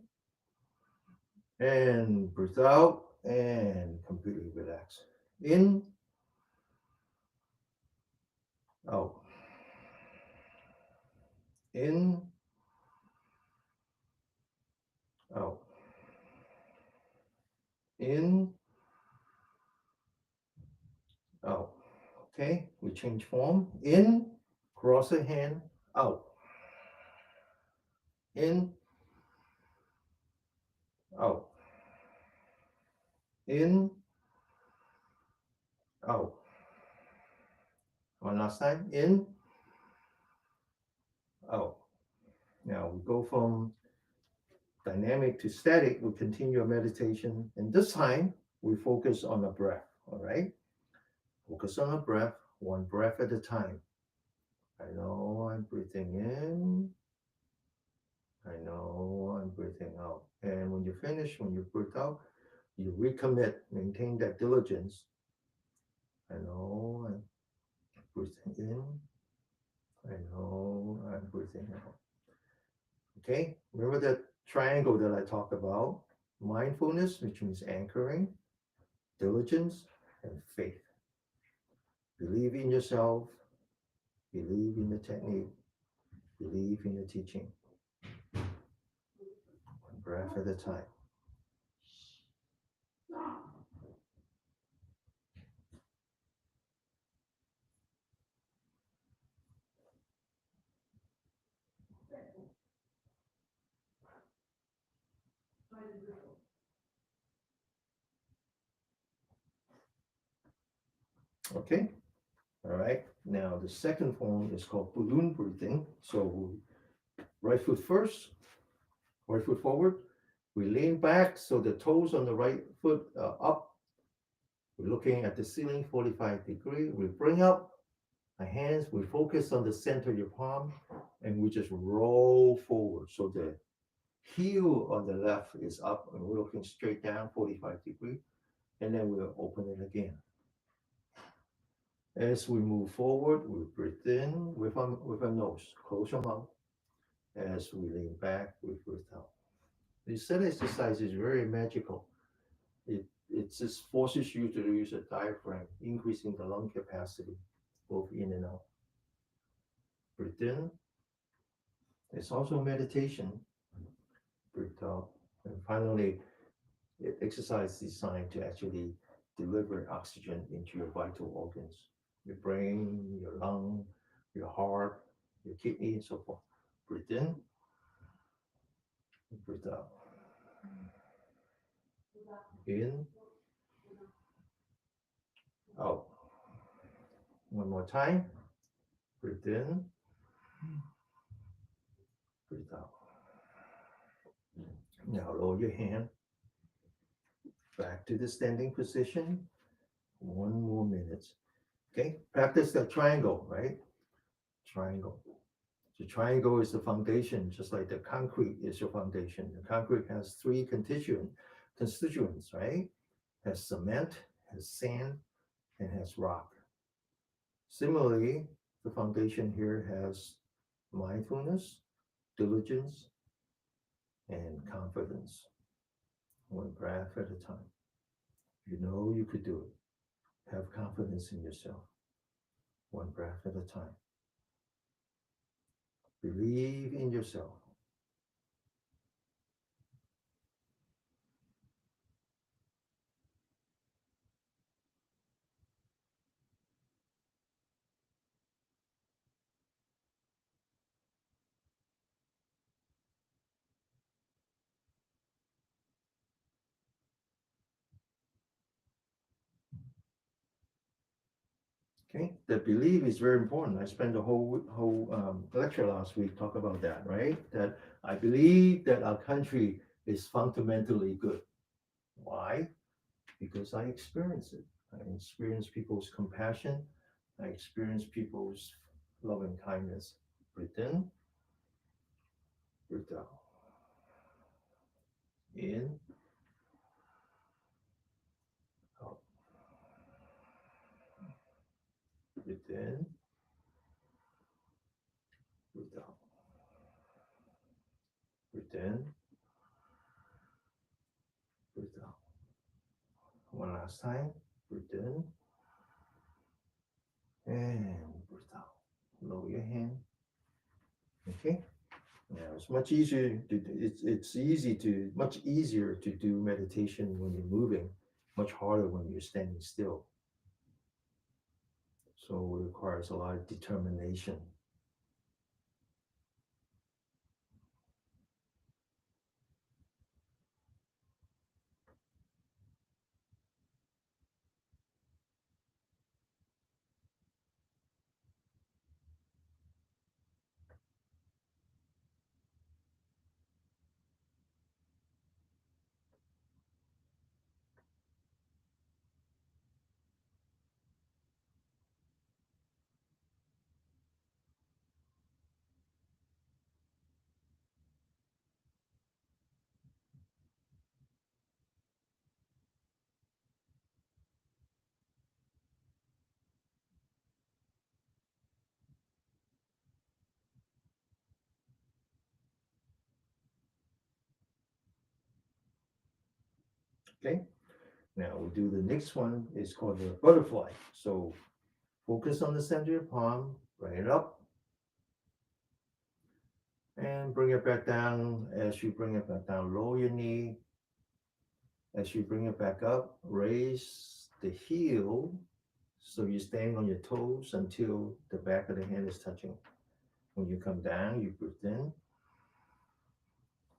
and breathe out and completely relax. In out. In, out. In, out. Okay, we change form. In, cross the hand, out. In, out. In, out. One last time. In, out. Now we go from dynamic to static. We continue our meditation, and this time we focus on the breath. All right, focus on the breath, one breath at a time. I know I'm breathing in. I know I'm breathing out. And when you finish, when you breathe out, you recommit, maintain that diligence. I know I'm breathing in. I know I'm breathing out. Okay, remember that triangle that I talked about? Mindfulness, which means anchoring, diligence, and faith. Believe in yourself, believe in the technique, believe in the teaching. One breath at a time. Okay, all right. Now the second form is called balloon breathing. So right foot first, right foot forward. We lean back so the toes on the right foot are up. We're looking at the ceiling 45 degrees. We bring up our hands, we focus on the center of your palm, and we just roll forward. So the heel on the left is up, and we're looking straight down 45 degrees, and then we'll open it again. As we move forward, we breathe in with our nose, close your mouth. As we lean back, we breathe out. This set exercise is very magical. It just forces you to use a diaphragm, increasing the lung capacity, both in and out. Breathe in. It's also meditation. Breathe out. And finally, exercise is designed to actually deliver oxygen into your vital organs, your brain, your lung, your heart, your kidney, and so forth. Breathe in, breathe out. In, out. One more time. Breathe in, breathe out. Now lower your hand back to the standing position. One more minute. Okay, practice that triangle, right? Triangle. The triangle is the foundation, just like the concrete is your foundation. The concrete has three constituents, right? Has cement, has sand, and has rock. Similarly, the foundation here has mindfulness, diligence, and confidence. One breath at a time. You know you could do it. Have confidence in yourself. One breath at a time. Believe in yourself. Okay, the belief is very important. I spent the whole lecture last week talk about that, right? That I believe that our country is fundamentally good. Why? Because I experience it. I experience people's compassion. I experience people's loving kindness. Breathe in, breathe out. In, out. Breathe in, breathe out. Breathe in, breathe out. One last time. Breathe in and breathe out. Lower your hand. Okay. Now it's much easier to it's easy to much easier to do meditation when you're moving, much harder when you're standing still. So it requires a lot of determination. Okay. Now we do the next one is called the butterfly. So focus on the center of your palm, bring it up, and bring it back down. As you bring it back down, lower your knee. As you bring it back up, raise the heel so you're staying on your toes until the back of the hand is touching. When you come down, you breathe in.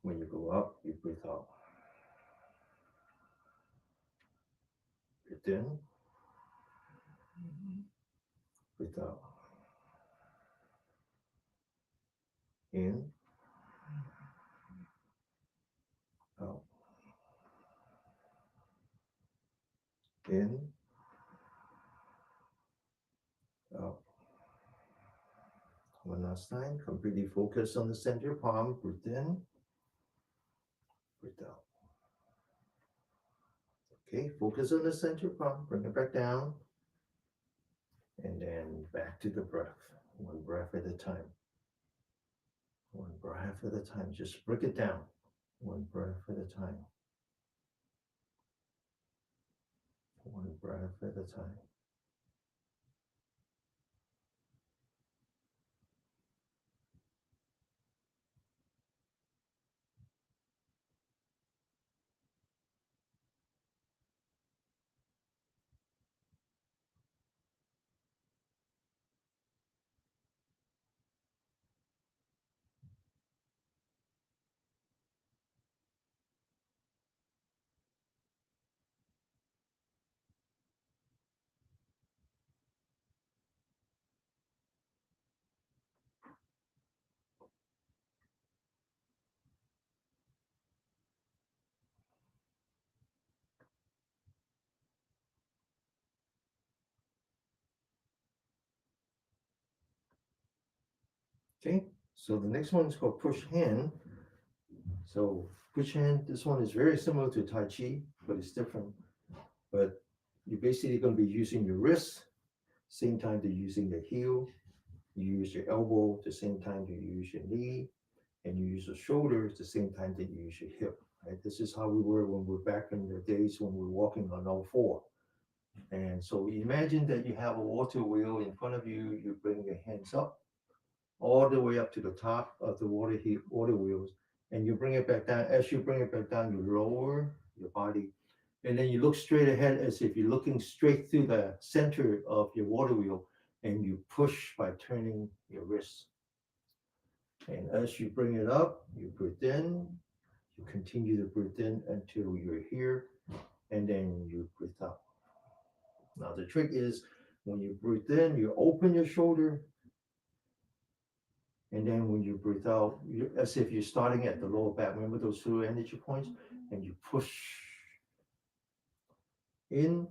When you go up, you breathe out. Breathe in, breathe out. In, out. In, out. One last time, completely focus on the center of your palm. Breathe in, breathe out. Okay, focus on the center of your palm. Bring it back down. And then back to the breath. One breath at a time. One breath at a time. Just break it down. One breath at a time. One breath at a time. Okay, so the next one is called push hand. So push hand, this one is very similar to Tai Chi, but it's different. But you're basically going to be using your wrist, same time to using the heel. You use your elbow the same time to use your knee, and you use your shoulders the same time that you use your hip. Right? This is how we were when we're back in the days when we were walking on all four. And so imagine that you have a water wheel in front of you. You bring your hands up all the way up to the top of the water wheels, and you bring it back down. As you bring it back down, you lower your body, and then you look straight ahead as if you're looking straight through the center of your water wheel, and you push by turning your wrists. And as you bring it up, you breathe in, you continue to breathe in until you're here, and then you breathe out. Now, the trick is when you breathe in, you open your shoulder, and then when you breathe out, as if you're starting at the lower back. Remember those two energy points? And you push in,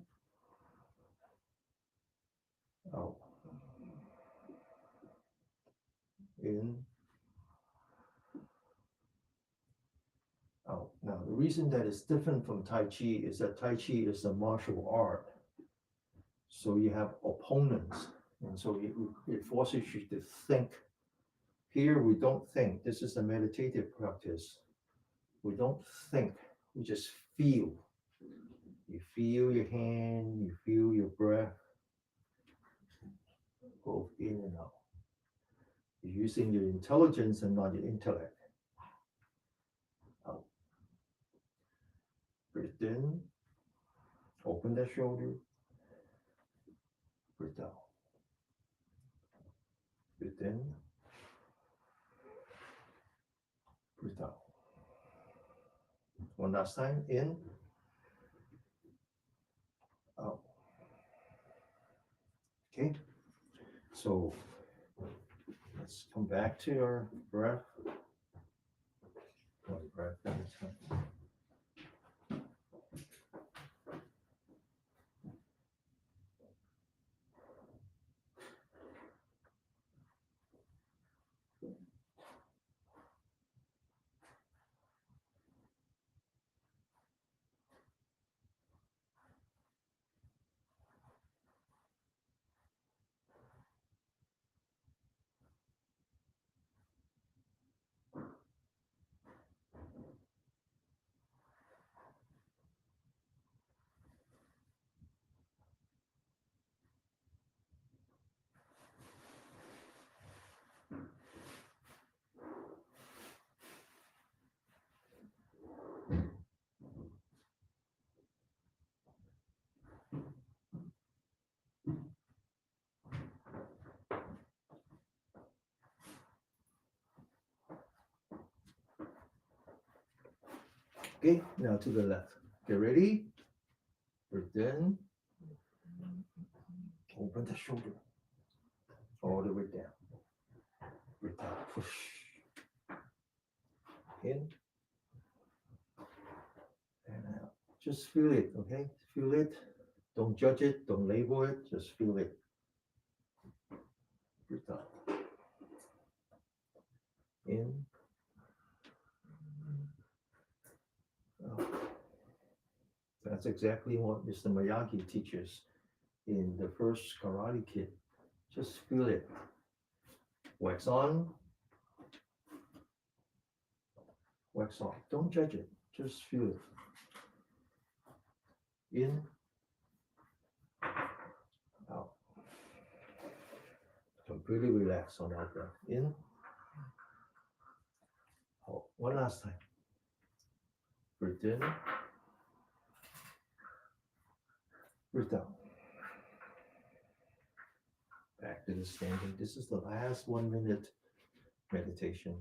out, in, out. Now, the reason that it's different from Tai Chi is that Tai Chi is a martial art. So you have opponents. And so it forces you to think. Here, we don't think. This is a meditative practice. We don't think. We just feel. You feel your hand, you feel your breath, both in and out. You're using your intelligence and not your intellect. Out. Breathe in. Open the shoulder. Breathe out. Breathe in. Breathe out. One last time. In. Out. Okay. So let's come back to our breath. One breath at a time. Okay, now to the left. Get ready. Breathe in. Open the shoulder. All the way down. Breathe out. Push. In. And out. Just feel it, okay? Feel it. Don't judge it. Don't label it. Just feel it. Breathe out. In. Out. That's exactly what Mr. Miyagi teaches in the first Karate Kid. Just feel it. Wax on. Wax off. Don't judge it. Just feel it. In. Out. Completely relax on that breath. In. Out. One last time. Breathe in. Breathe out. Back to the standing. This is the last 1 minute meditation.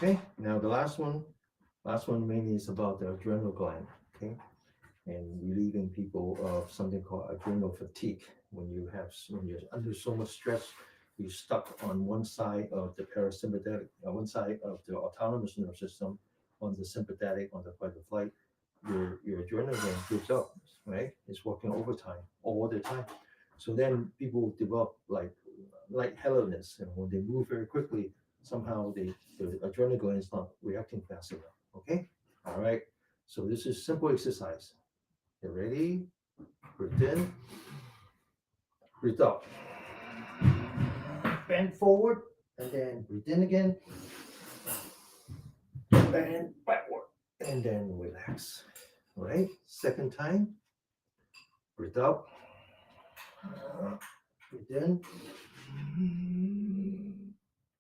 Okay, now the last one mainly is about the adrenal gland, okay, and relieving people of something called adrenal fatigue. When you're under so much stress, you're stuck on one side of the parasympathetic, one side of the autonomous nerve system, on the sympathetic, on the fight or flight. Your adrenal gland gives up, right? It's working overtime all the time. So then people develop like lightheadedness, and when they move very quickly, somehow the adrenal gland is not reacting fast enough. Okay, all right. So this is simple exercise. You ready? Breathe in, breathe out. Bend forward, and then breathe in again. Bend backward, and then relax. All right. Second time. Breathe out. Breathe in.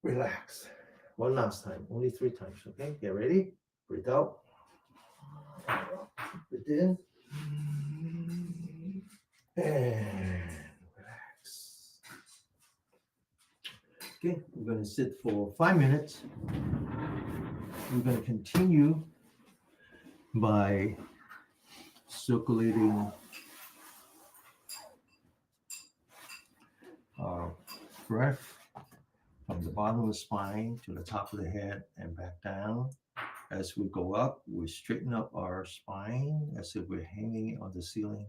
Relax. One last time. Only 3 times. Okay. Get ready. Breathe out. Breathe in. And relax. Okay, we're going to sit for 5 minutes. We're going to continue by circulating our breath from the bottom of the spine to the top of the head and back down. As we go up, we straighten up our spine as if we're hanging on the ceiling.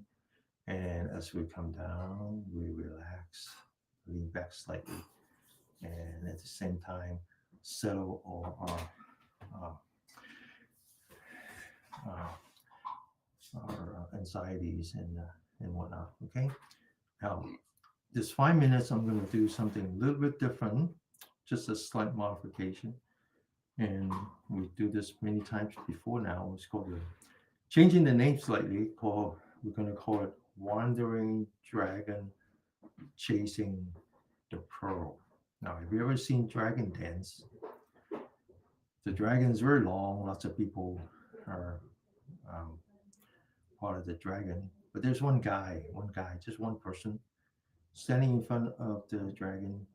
And as we come down, we relax, lean back slightly, and at the same time, settle all our anxieties and whatnot. Okay. Now, this 5 minutes, I'm going to do something a little bit different, just a slight modification. And we do this many times before now. It's called changing the name slightly. We're going to call it Wandering Dragon Chasing the Pearl. Now, have you ever seen dragon dance? The dragon is very long. Lots of people are part of the dragon. But there's one guy, just one person, standing in front of the dragon.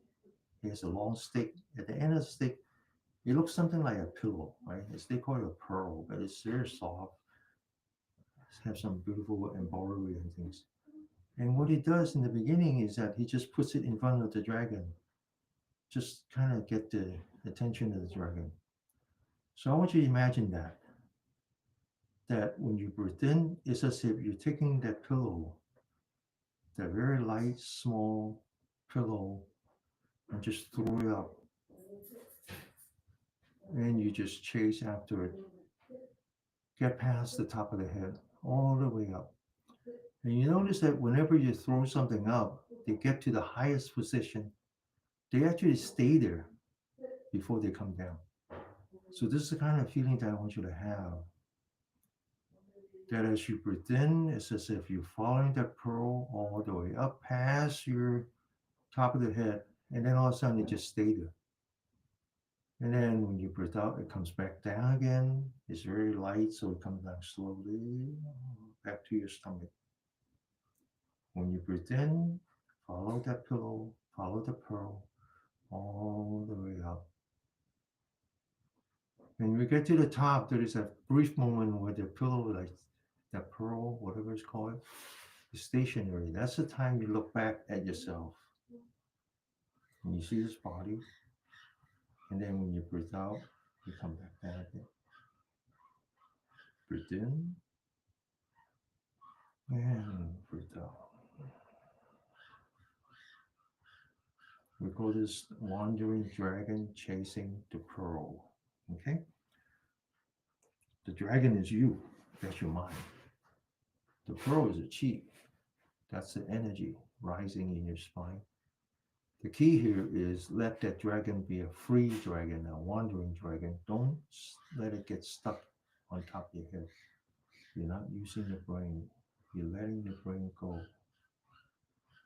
He has a long stick. At the end of the stick, it looks something like a pillow, right? They call it a pearl, but it's very soft. It has some beautiful embroidery and things. And what he does in the beginning is that he just puts it in front of the dragon, just kind of get the attention of the dragon. So I want you to imagine that when you breathe in, it's as if you're taking that pillow, that very light, small pillow, and just throw it up. And you just chase after it. Get past the top of the head, all the way up. And you notice that whenever you throw something up, they get to the highest position. They actually stay there before they come down. So this is the kind of feeling that I want you to have. That as you breathe in, it's as if you're following that pearl all the way up past your top of the head, and then all of a sudden it just stays there. And then when you breathe out, it comes back down again. It's very light, so it comes down slowly back to your stomach. When you breathe in, follow that pillow, follow the pearl all the way up. When we get to the top, there is a brief moment where the pillow, like that pearl, whatever it's called, is stationary. That's the time you look back at yourself. And you see this body. And then when you breathe out, you come back down again. Breathe in. And breathe out. We call this wandering dragon chasing the pearl. Okay? The dragon is you. That's your mind. The pearl is a chi. That's the energy rising in your spine. The key here is let that dragon be a free dragon, a wandering dragon. Don't let it get stuck on top of your head. You're not using your brain. You're letting the brain go.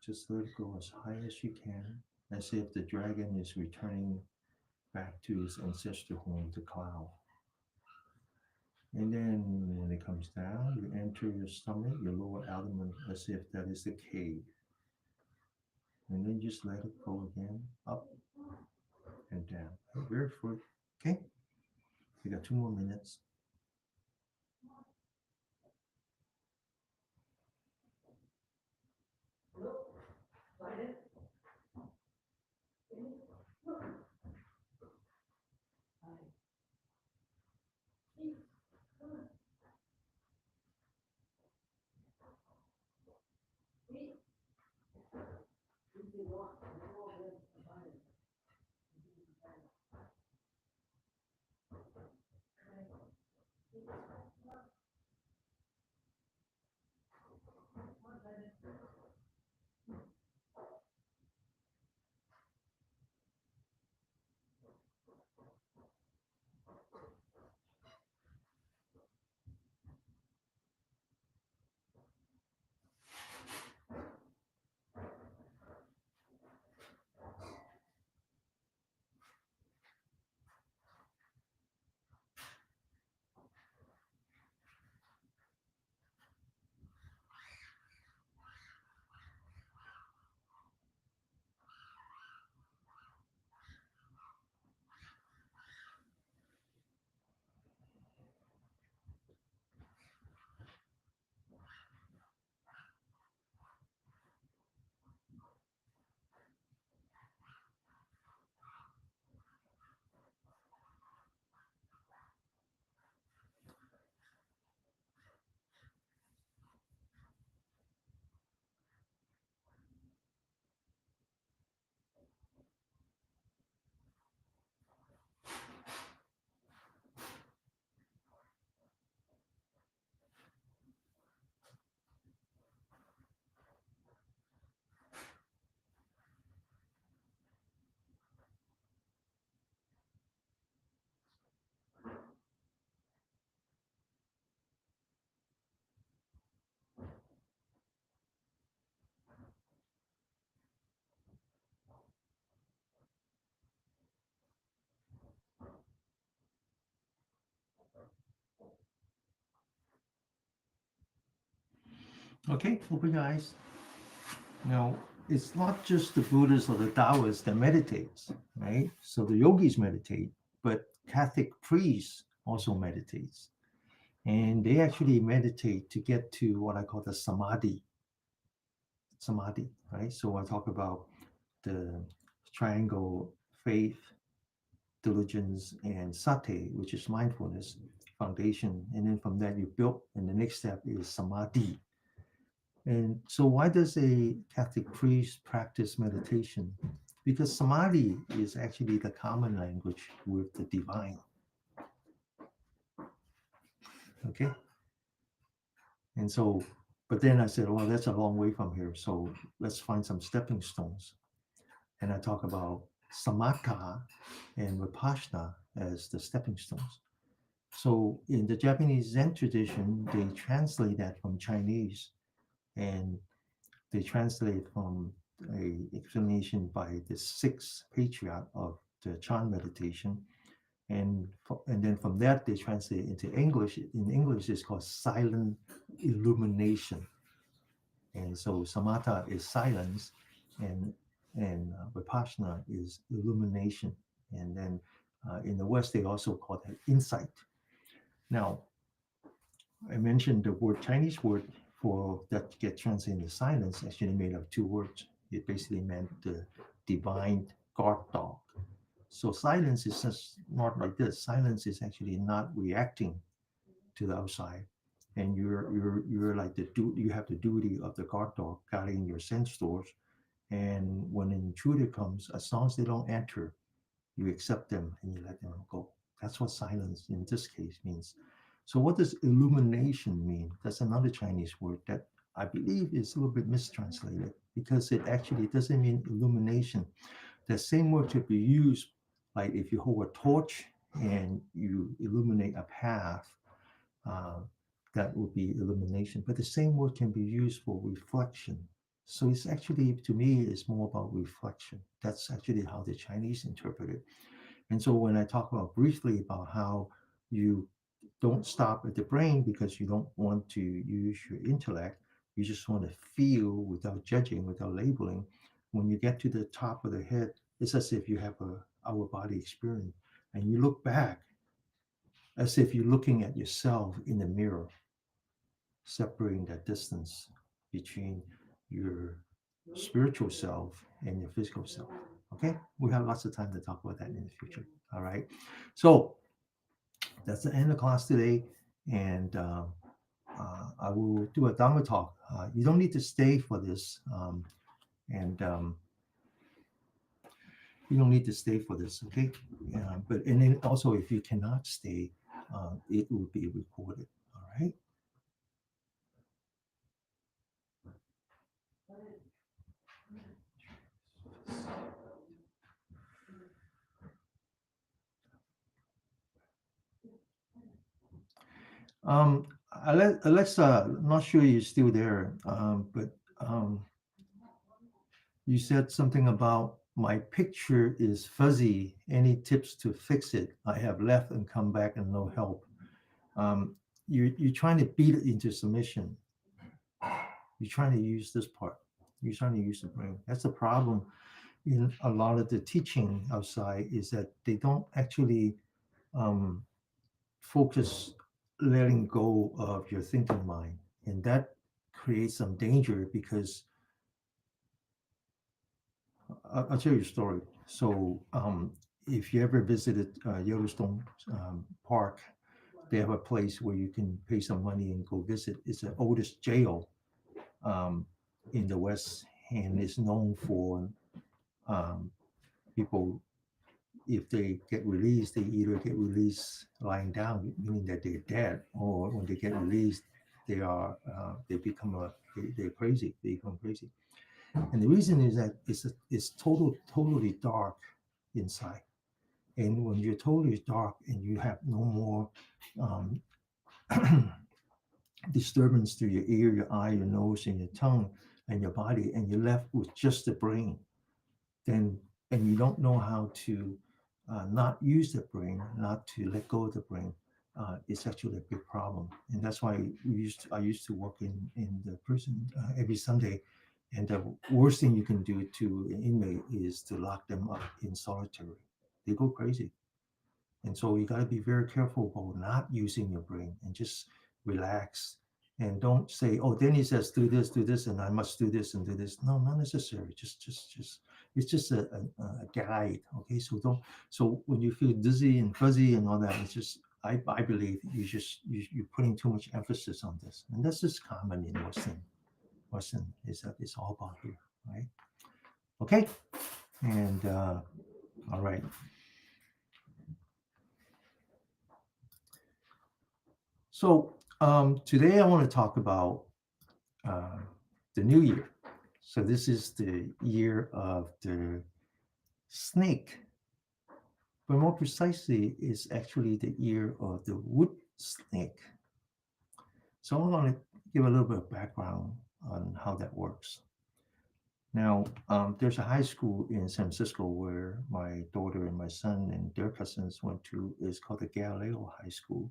Just let it go as high as you can, as if the dragon is returning back to its ancestral home, the cloud. And then when it comes down, you enter your stomach, your lower abdomen, as if that is the cave. And then just let it go again, up and down. Very free. Okay? We got 2 more minutes. Okay, open your eyes. Now, it's not just the Buddhists or the Taoists that meditates, right? So the yogis meditate, but Catholic priests also meditates. And they actually meditate to get to what I call the samadhi, right? So I talk about the triangle faith, diligence, and sati, which is mindfulness foundation. And then from that, you build, and the next step is samadhi. And so, why does a Catholic priest practice meditation? Because samadhi is actually the common language with the divine. Okay. And so, but then I said, well, that's a long way from here. So, let's find some stepping stones. And I talk about samatha and vipassana as the stepping stones. So, in the Japanese Zen tradition, they translate that from Chinese, and they translate from a explanation by the sixth patriarch of the Chan meditation, and then from that they translate it into English. In English, it's called silent illumination, and so samatha is silence, and vipassana is illumination, and then in the West they also call it insight. Now, I mentioned the word Chinese word for that get translated into silence actually made of two words. It basically meant the divine guard dog. So silence is just not like this. Silence is actually not reacting to the outside, and you're like you have the duty of the guard dog guarding your sense doors. And when an intruder comes, as long as they don't enter, you accept them and you let them go. That's what silence in this case means. So, what does illumination mean? That's another Chinese word that I believe is a little bit mistranslated because it actually doesn't mean illumination. The same word could be used like if you hold a torch and you illuminate a path, uh, that would be illumination. But the same word can be used for reflection. So it's actually, to me, it's more about reflection. That's actually how the Chinese interpret it. And so when I talk about briefly about how you don't stop at the brain because you don't want to use your intellect, you just want to feel without judging, without labeling. When you get to the top of the head, it's as if you have a our body experience and you look back as if you're looking at yourself in the mirror, separating that distance between your spiritual self and your physical self. Okay, we have lots of time to talk about that in the future. All right, so that's the end of class today, and I will do a Dharma talk. You don't need to stay for this, and you don't need to stay for this. Okay, but and then also if you cannot stay, it will be recorded. All right. Alexa, not sure you're still there, but you said something about my picture is fuzzy. Any tips to fix it? I have left and come back and no help. You're trying to beat it into submission. You're trying to use this part. You're trying to use the brain. That's the problem in a lot of the teaching outside is that they don't actually um, focus letting go of your thinking mind, and that creates some danger because I'll tell you a story. So if you ever visited Yellowstone Park, they have a place where you can pay some money and go visit. It's the oldest jail um, in the West, and it's known for um, people, if they get released, they either get released lying down, meaning that they're dead, or when they get released, they become they're crazy, they become crazy. And the reason is that it's totally dark inside. And when you're totally dark and you have no more um, disturbance to your ear, your eye, your nose, and your tongue, and your body, and you're left with just the brain, then and you don't know how to not use the brain, not to let go of the brain, it's actually a big problem. And that's why I used to work in the prison every Sunday. And the worst thing you can do to an inmate is to lock them up in solitary. They go crazy. And so you got to be very careful about not using your brain and just relax and don't say, oh, then he says, do this, and I must do this and do this. No, not necessary. Just, it's just a guide. Okay. So don't, so when you feel dizzy and fuzzy and all that, it's just, I believe you're putting too much emphasis on this. And this is common in Western is that it's all about here, right? Okay. And, all right. So today I want to talk about uh, the new year. So this is the year of the snake, but more precisely, it's actually the year of the wood snake. So I want to give a little bit of background on how that works. Now, there's a high school in San Francisco where my daughter and my son and their cousins went to. It's called the Galileo High School.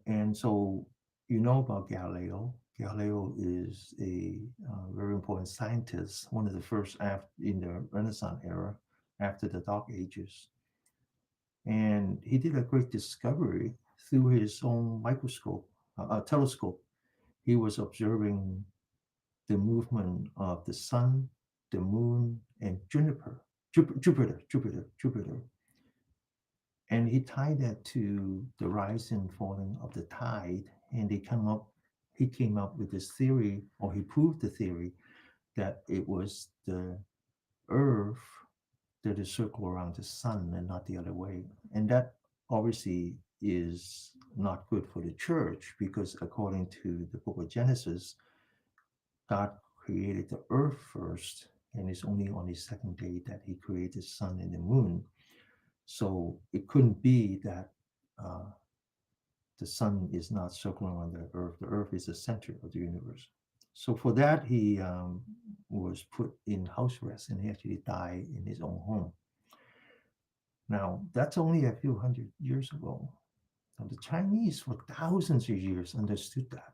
And so you know about Galileo. Galileo is a very important scientist, one of the first in the Renaissance era, after the Dark Ages. And he did a great discovery through his own microscope, telescope. He was observing the movement of the sun, the moon, and Jupiter. And he tied that to the rise and falling of the tide. And he came up with this theory, or he proved the theory that it was the earth that is circle around the sun and not the other way. And that obviously is not good for the church because according to the book of Genesis, God created the earth first, and it's only on the second day that he created the sun and the moon. So it couldn't be that uh, the sun is not circling around the earth. The earth is the center of the universe. So for that, he was put in house arrest and he actually died in his own home. Now, that's only a few hundred years ago. Now, the Chinese for thousands of years understood that.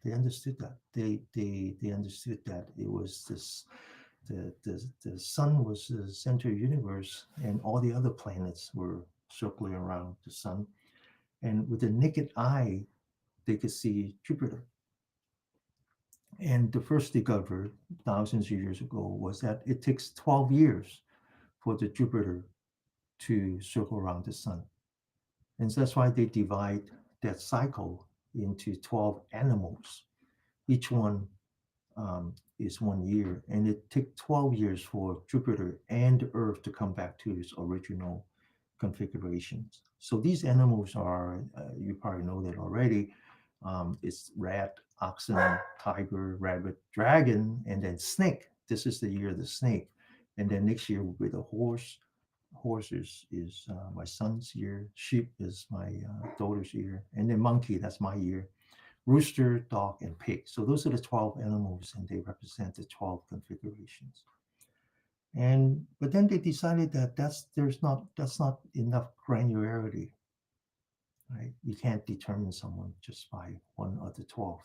They understood that. They understood that it was this the sun was the center of the universe and all the other planets were circling around the sun. And with the naked eye, they could see Jupiter. And the first discovery thousands of years ago was that it takes 12 years for the Jupiter to circle around the sun. And so that's why they divide that cycle into 12 animals. Each one is 1 year, and it takes 12 years for Jupiter and Earth to come back to its original configurations. So these animals are, you probably know that already. It's rat, oxen, tiger, rabbit, dragon, and then snake. This is the year of the snake. And then next year will be the horse. Horse is my son's year. Sheep is my daughter's year. And then monkey, that's my year. Rooster, dog, and pig. So those are the 12 animals, and they represent the 12 configurations. And but then they decided that that's not enough granularity, right? You can't determine someone just by one of the 12.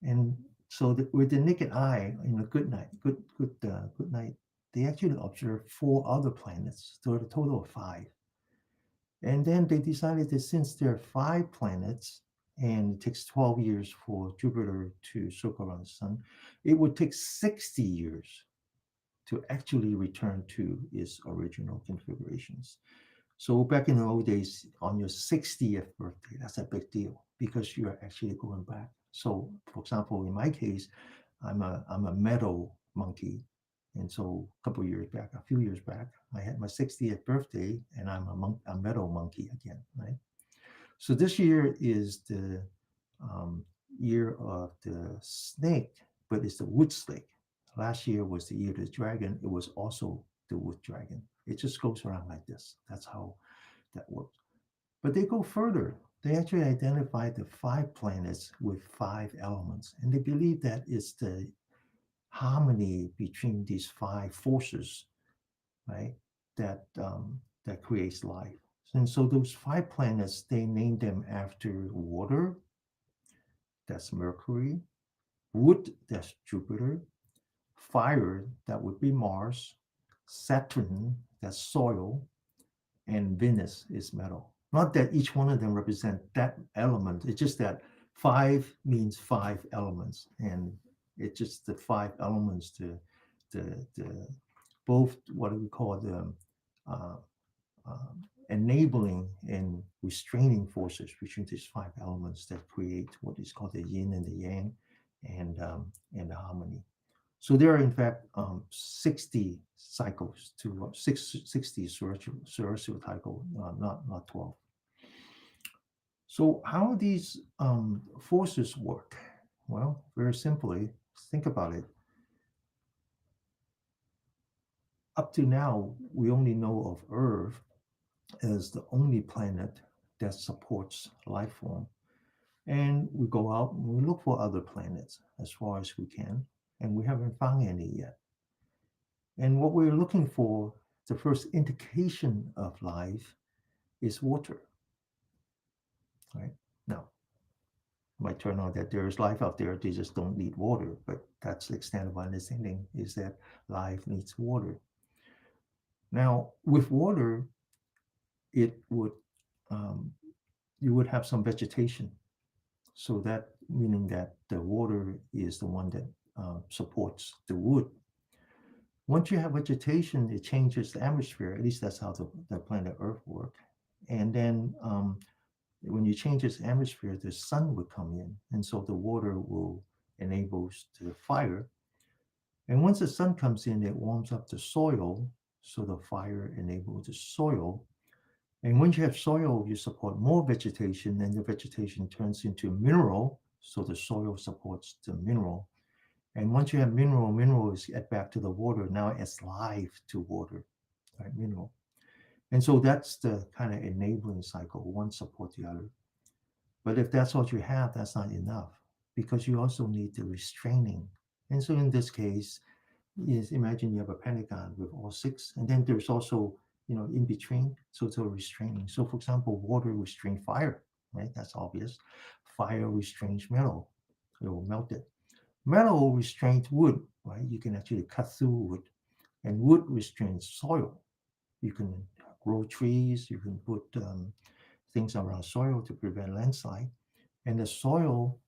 And so with the naked eye, in a good night, they actually observed four other planets, so a total of five. And then they decided that since there are five planets and it takes 12 years for Jupiter to circle around the sun, it would take 60 years to actually return to its original configurations. So back in the old days, on your 60th birthday, that's a big deal because you're actually going back. So, for example, in my case, I'm a meadow monkey, and so a few years back, I had my 60th birthday, and a meadow monkey again, right? So this year is the year of the snake, but it's the wood snake. Last year was the year of the dragon. It was also the wood dragon. It just goes around like this. That's how that works. But they go further. They actually identified the five planets with five elements, and they believe that it's the harmony between these five forces, right? That creates life. And so those five planets, they named them after water, that's Mercury, wood, that's Jupiter, fire, that would be Mars, Saturn, that's soil, and Venus is metal. Not that each one of them represent that element. It's just that five means five elements, and it's just the five elements to both what we call the uh, enabling and restraining forces between these five elements that create what is called the yin and the yang, and the harmony. So there are in fact 60 cycles to 60 celestial cycle, not 12. So how these forces work? Well, very simply, think about it. Up to now, we only know of Earth as the only planet that supports life form. And we go out and we look for other planets as far as we can, and we haven't found any yet. And what we're looking for, the first indication of life, is water, right? Now, it might turn out that there is life out there, they just don't need water, but that's the extent of understanding is that life needs water. Now, with water, it would um, you would have some vegetation. So that meaning that the water is the one that supports the wood. Once you have vegetation, it changes the atmosphere. At least that's how the planet Earth works. And then when you change its atmosphere, the sun would come in, and so the water will enable the fire. And once the sun comes in, it warms up the soil, so the fire enables the soil. And once you have soil, you support more vegetation, and the vegetation turns into mineral, so the soil supports the mineral. And once you have mineral, mineral is get back to the water. Now it's life to water, right? Mineral. And so that's the kind of enabling cycle. One support the other. But if that's what you have, that's not enough because you also need the restraining. And so in this case, is imagine you have a pentagon with all six, and then there's also in between, so it's a restraining. So for example, water restrains fire, right? That's obvious. Fire restrains metal, it will melt it. Metal restrains wood, right? You can actually cut through wood, and wood restrains soil. You can grow trees, you can put things around soil to prevent landslide, and the soil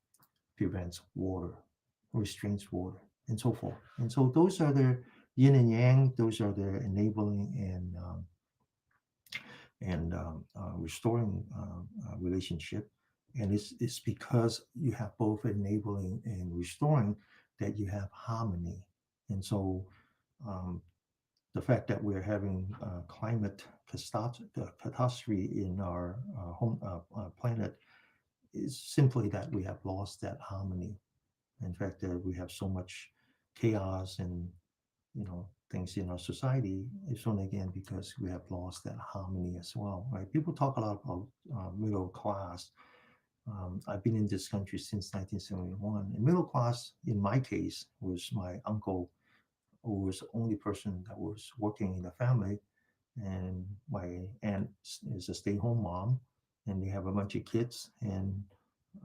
prevents water, restrains water, and so forth. And so those are the yin and yang. Those are the enabling and restoring relationship. And it's because you have both enabling and restoring that you have harmony. And so um, the fact that we're having climate catastrophe in our home planet is simply that we have lost that harmony. In fact, we have so much chaos and things in our society. It's only again because we have lost that harmony as well, right? People talk a lot about middle class. I've been in this country since 1971. And middle class, in my case, was my uncle, who was the only person that was working in the family, and my aunt is a stay-home mom, and they have a bunch of kids. And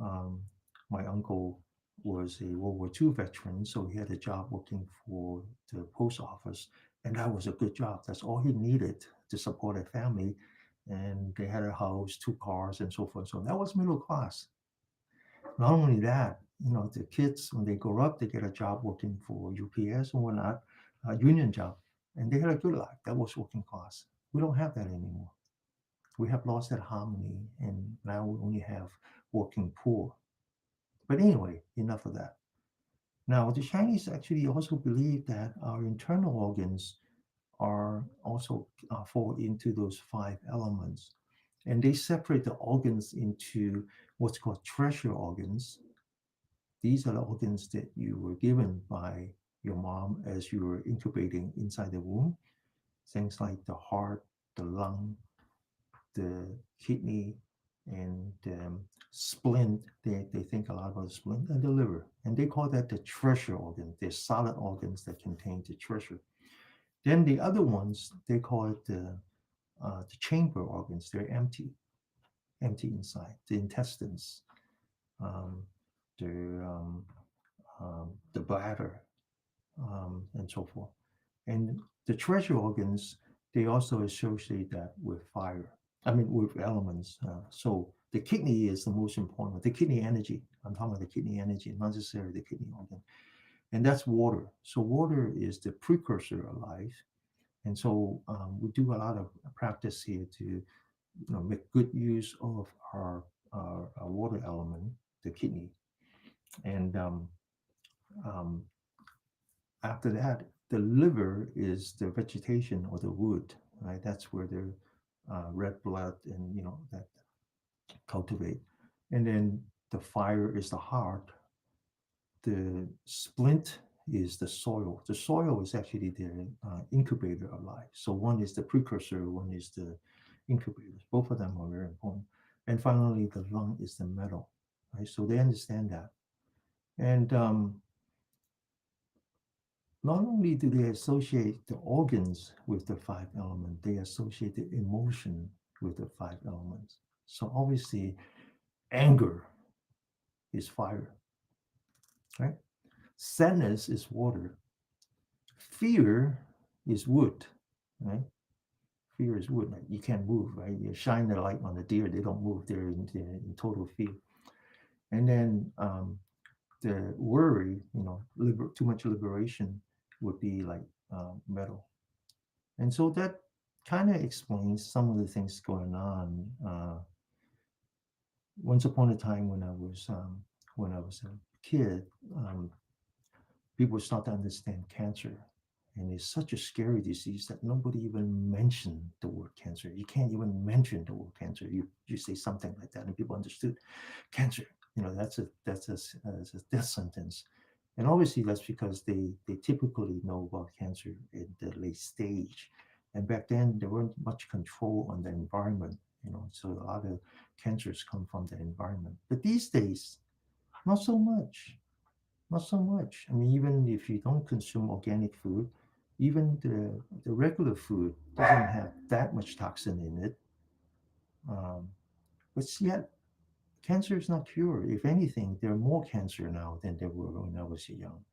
um, my uncle was a World War II veteran, so he had a job working for the post office, and that was a good job. That's all he needed to support a family, and they had a house, two cars, and so forth. So that was middle class. Not only that, the kids when they grow up, they get a job working for UPS and whatnot, a union job, and they had a good life. That was working class. We don't have that anymore. We have lost that harmony, and now we only have working poor. But anyway, enough of that. Now, the Chinese actually also believe that our internal organs are also fall into those five elements. And they separate the organs into what's called treasure organs. These are the organs that you were given by your mom as you were incubating inside the womb. Things like the heart, the lung, the kidney, and spleen. They think a lot about the spleen and the liver. And they call that the treasure organ. They're solid organs that contain the treasure. Then the other ones, they call it the chamber organs, they're empty inside. The intestines, um, the the bladder, and so forth. And the treasure organs, they also associate that with fire. I mean, with elements. So the kidney is the most important. The kidney energy. I'm talking about the kidney energy, not necessarily the kidney organ. And that's water. So water is the precursor of life. And so we do a lot of practice here to make good use of our water element, the kidney. And um, after that, the liver is the vegetation or the wood, right? That's where the red blood and that cultivate. And then the fire is the heart. The splint is the soil. The soil is actually the incubator of life. So one is the precursor, one is the incubator. Both of them are very important. And finally, the lung is the metal, right? So they understand that. And not only do they associate the organs with the five elements, they associate the emotion with the five elements. So obviously, anger is fire, right? Sadness is water. Fear is wood, right? Fear is wood. Like you can't move, right? You shine the light on the deer, they don't move. They're in total fear. And then the worry, too much liberation would be like metal. And so that kind of explains some of the things going on. Once upon a time, when I was a kid, um, people start to understand cancer, and it's such a scary disease that nobody even mentioned the word cancer. You can't even mention the word cancer. You say something like that, and people understood cancer. That's a death sentence. And obviously, that's because they typically know about cancer in the late stage. And back then, there weren't much control on the environment, so a lot of cancers come from the environment. But these days, not so much. Not so much. I mean, even if you don't consume organic food, even the regular food doesn't have that much toxin in it. Um, but yet, cancer is not cured. If anything, there are more cancer now than there were when I was young.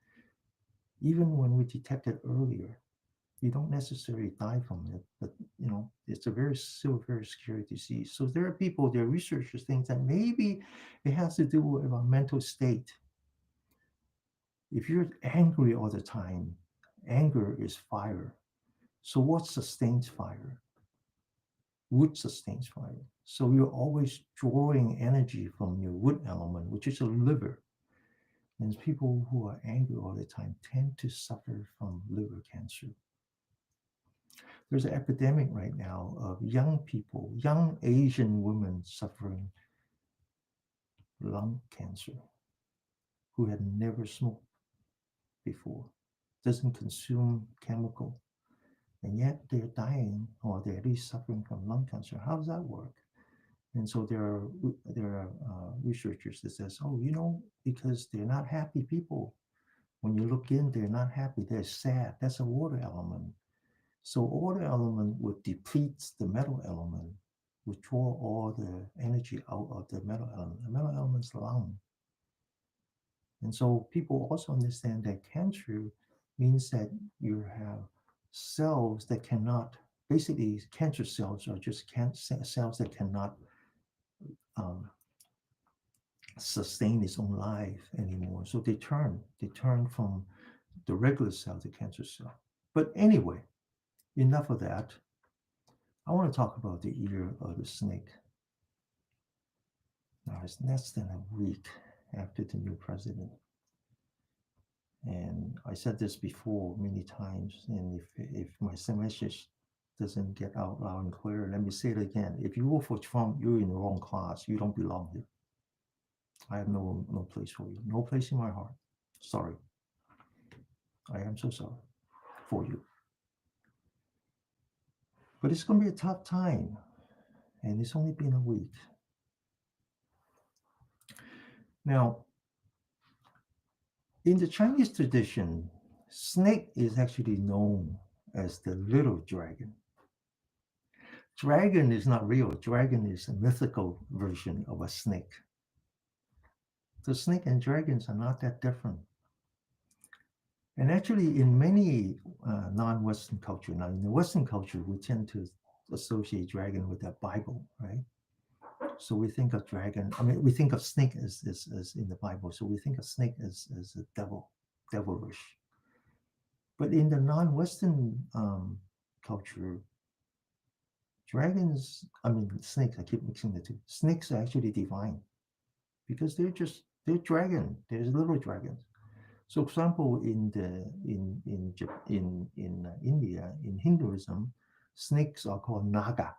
Even when we detect it earlier, you don't necessarily die from it, but it's still a very scary disease. So there are researchers think that maybe it has to do with our mental state. If you're angry all the time, anger is fire. So what sustains fire? Wood sustains fire. So you're always drawing energy from your wood element, which is a liver. And people who are angry all the time tend to suffer from liver cancer. There's an epidemic right now of young people, young Asian women suffering lung cancer who had never smoked before, doesn't consume chemical, and yet they're dying or they're at least suffering from lung cancer. How does that work? And so there are researchers that says, oh, because they're not happy people. When you look in, they're not happy. They're sad. That's a water element. So water element would deplete the metal element, would draw all the energy out of the metal element. The metal element's lung. And so people also understand that cancer means that you have cells that cannot, basically, cancer cells are just cells that cannot um, sustain its own life anymore. So they turn from the regular cell to cancer cell. But anyway, enough of that. I want to talk about the ear of the snake. Now, it's less than a week after the new president. And I said this before many times, and if my message doesn't get out loud and clear, let me say it again. If you vote for Trump, you're in the wrong class. You don't belong here. I have no place for you. No place in my heart. Sorry. I am so sorry for you. But it's going to be a tough time, and it's only been a week. Now, in the Chinese tradition, snake is actually known as the little dragon. Dragon is not real. Dragon is a mythical version of a snake. The snake and dragons are not that different. And actually, in many non-Western culture, now in the Western culture, we tend to associate dragon with the Bible, right? So we think of dragon. I mean, we think of snake as in the Bible. So we think of snake as a devil, devilish. But in the non-Western culture, dragons, I mean snakes. I keep mixing the two. Snakes are actually divine because they're dragon. They're little dragons. So, for example, in India, in Hinduism, snakes are called naga.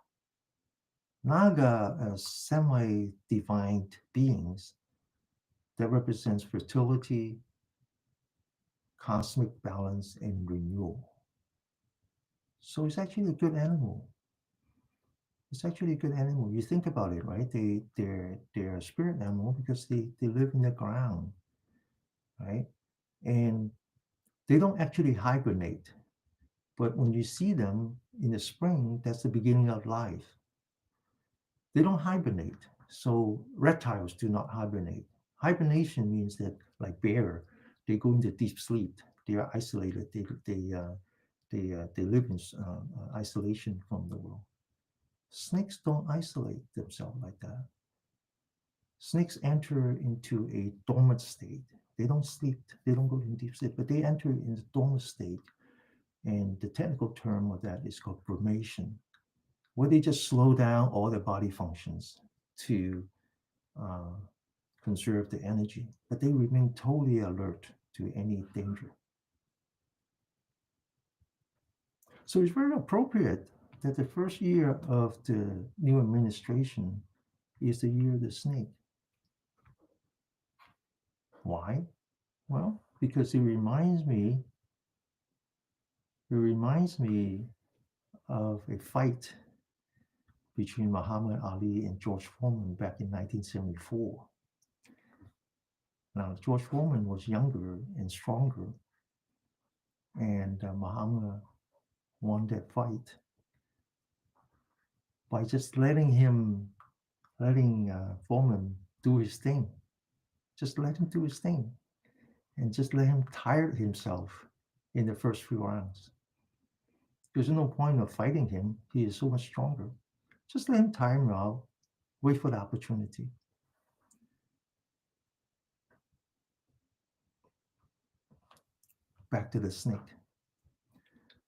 Naga are semi-divine beings that represents fertility, cosmic balance, and renewal. So it's actually a good animal. It's actually a good animal. You think about it, right? They're a spirit animal because they live in the ground, right? And they don't actually hibernate. But when you see them in the spring, that's the beginning of life. They don't hibernate. So reptiles do not hibernate. Hibernation means that, like bear, they go into deep sleep. They are isolated. They live in isolation from the world. Snakes don't isolate themselves like that. Snakes enter into a dormant state. They don't sleep. They don't go into deep sleep, but they enter in the dormant state. And the technical term of that is called brumation, where they just slow down all their body functions to uh, conserve the energy, but they remain totally alert to any danger. So it's very appropriate that the first year of the new administration is the year of the snake. Why? Well, because it reminds me of a fight between Muhammad Ali and George Foreman back in 1974. Now, George Foreman was younger and stronger, and Muhammad won that fight by just letting Foreman do his thing. Just let him do his thing, and just let him tire himself in the first few rounds. There's no point of fighting him. He is so much stronger. Just let him tire him out. Wait for the opportunity. Back to the snake.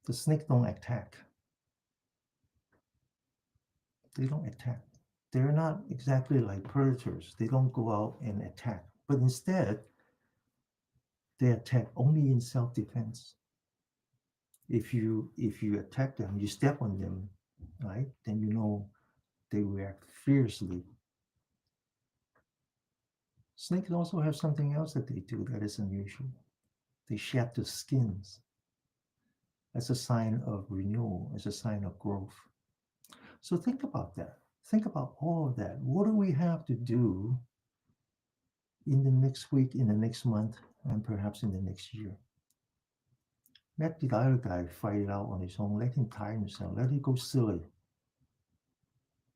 The snake don't attack. They don't attack. They're not exactly like predators. They don't go out and attack, but instead they attack only in self-defense. If you attack them, you step on them, right? Then you know they react fiercely. Snakes also have something else that they do that is unusual. They shed their skins as a sign of renewal, as a sign of growth. So think about that. Think about all of that. What do we have to do in the next week, in the next month, and perhaps in the next year? Let the other guy fight it out on his own. Let him tire himself. Let him go silly.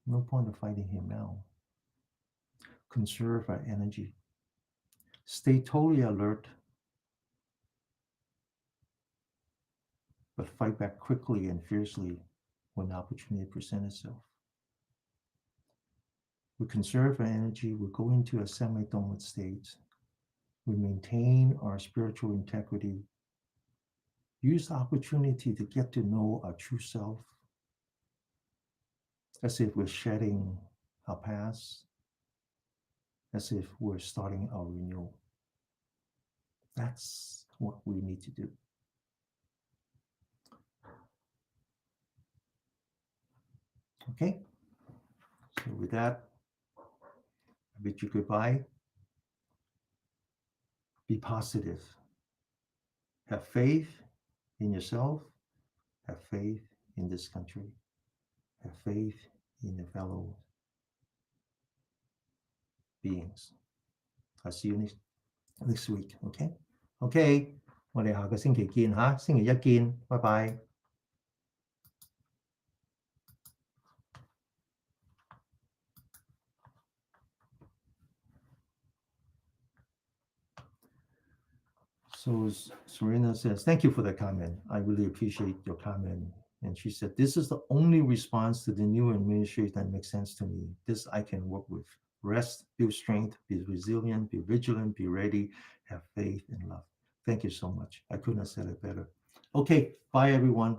No point of fighting him now. Conserve our energy. Stay totally alert, but fight back quickly and fiercely when the opportunity presents itself. We conserve our energy. We go into a semi-dormant state. We maintain our spiritual integrity. Use the opportunity to get to know our true self, as if we're shedding our past, as if we're starting our renewal. That's what we need to do. Okay? So with that, I bid you goodbye. Be positive. Have faith in yourself. Have faith in this country. Have faith in your fellow beings. I'll see you next week. Okay? Okay. 我哋下個星期見嚇，星期一見，拜拜。So Serena says, thank you for the comment. I really appreciate your comment. And she said, this is the only response to the new administration that makes sense to me. This I can work with. Rest, build strength, be resilient, be vigilant, be ready, have faith and love. Thank you so much. I couldn't have said it better. Okay, bye everyone.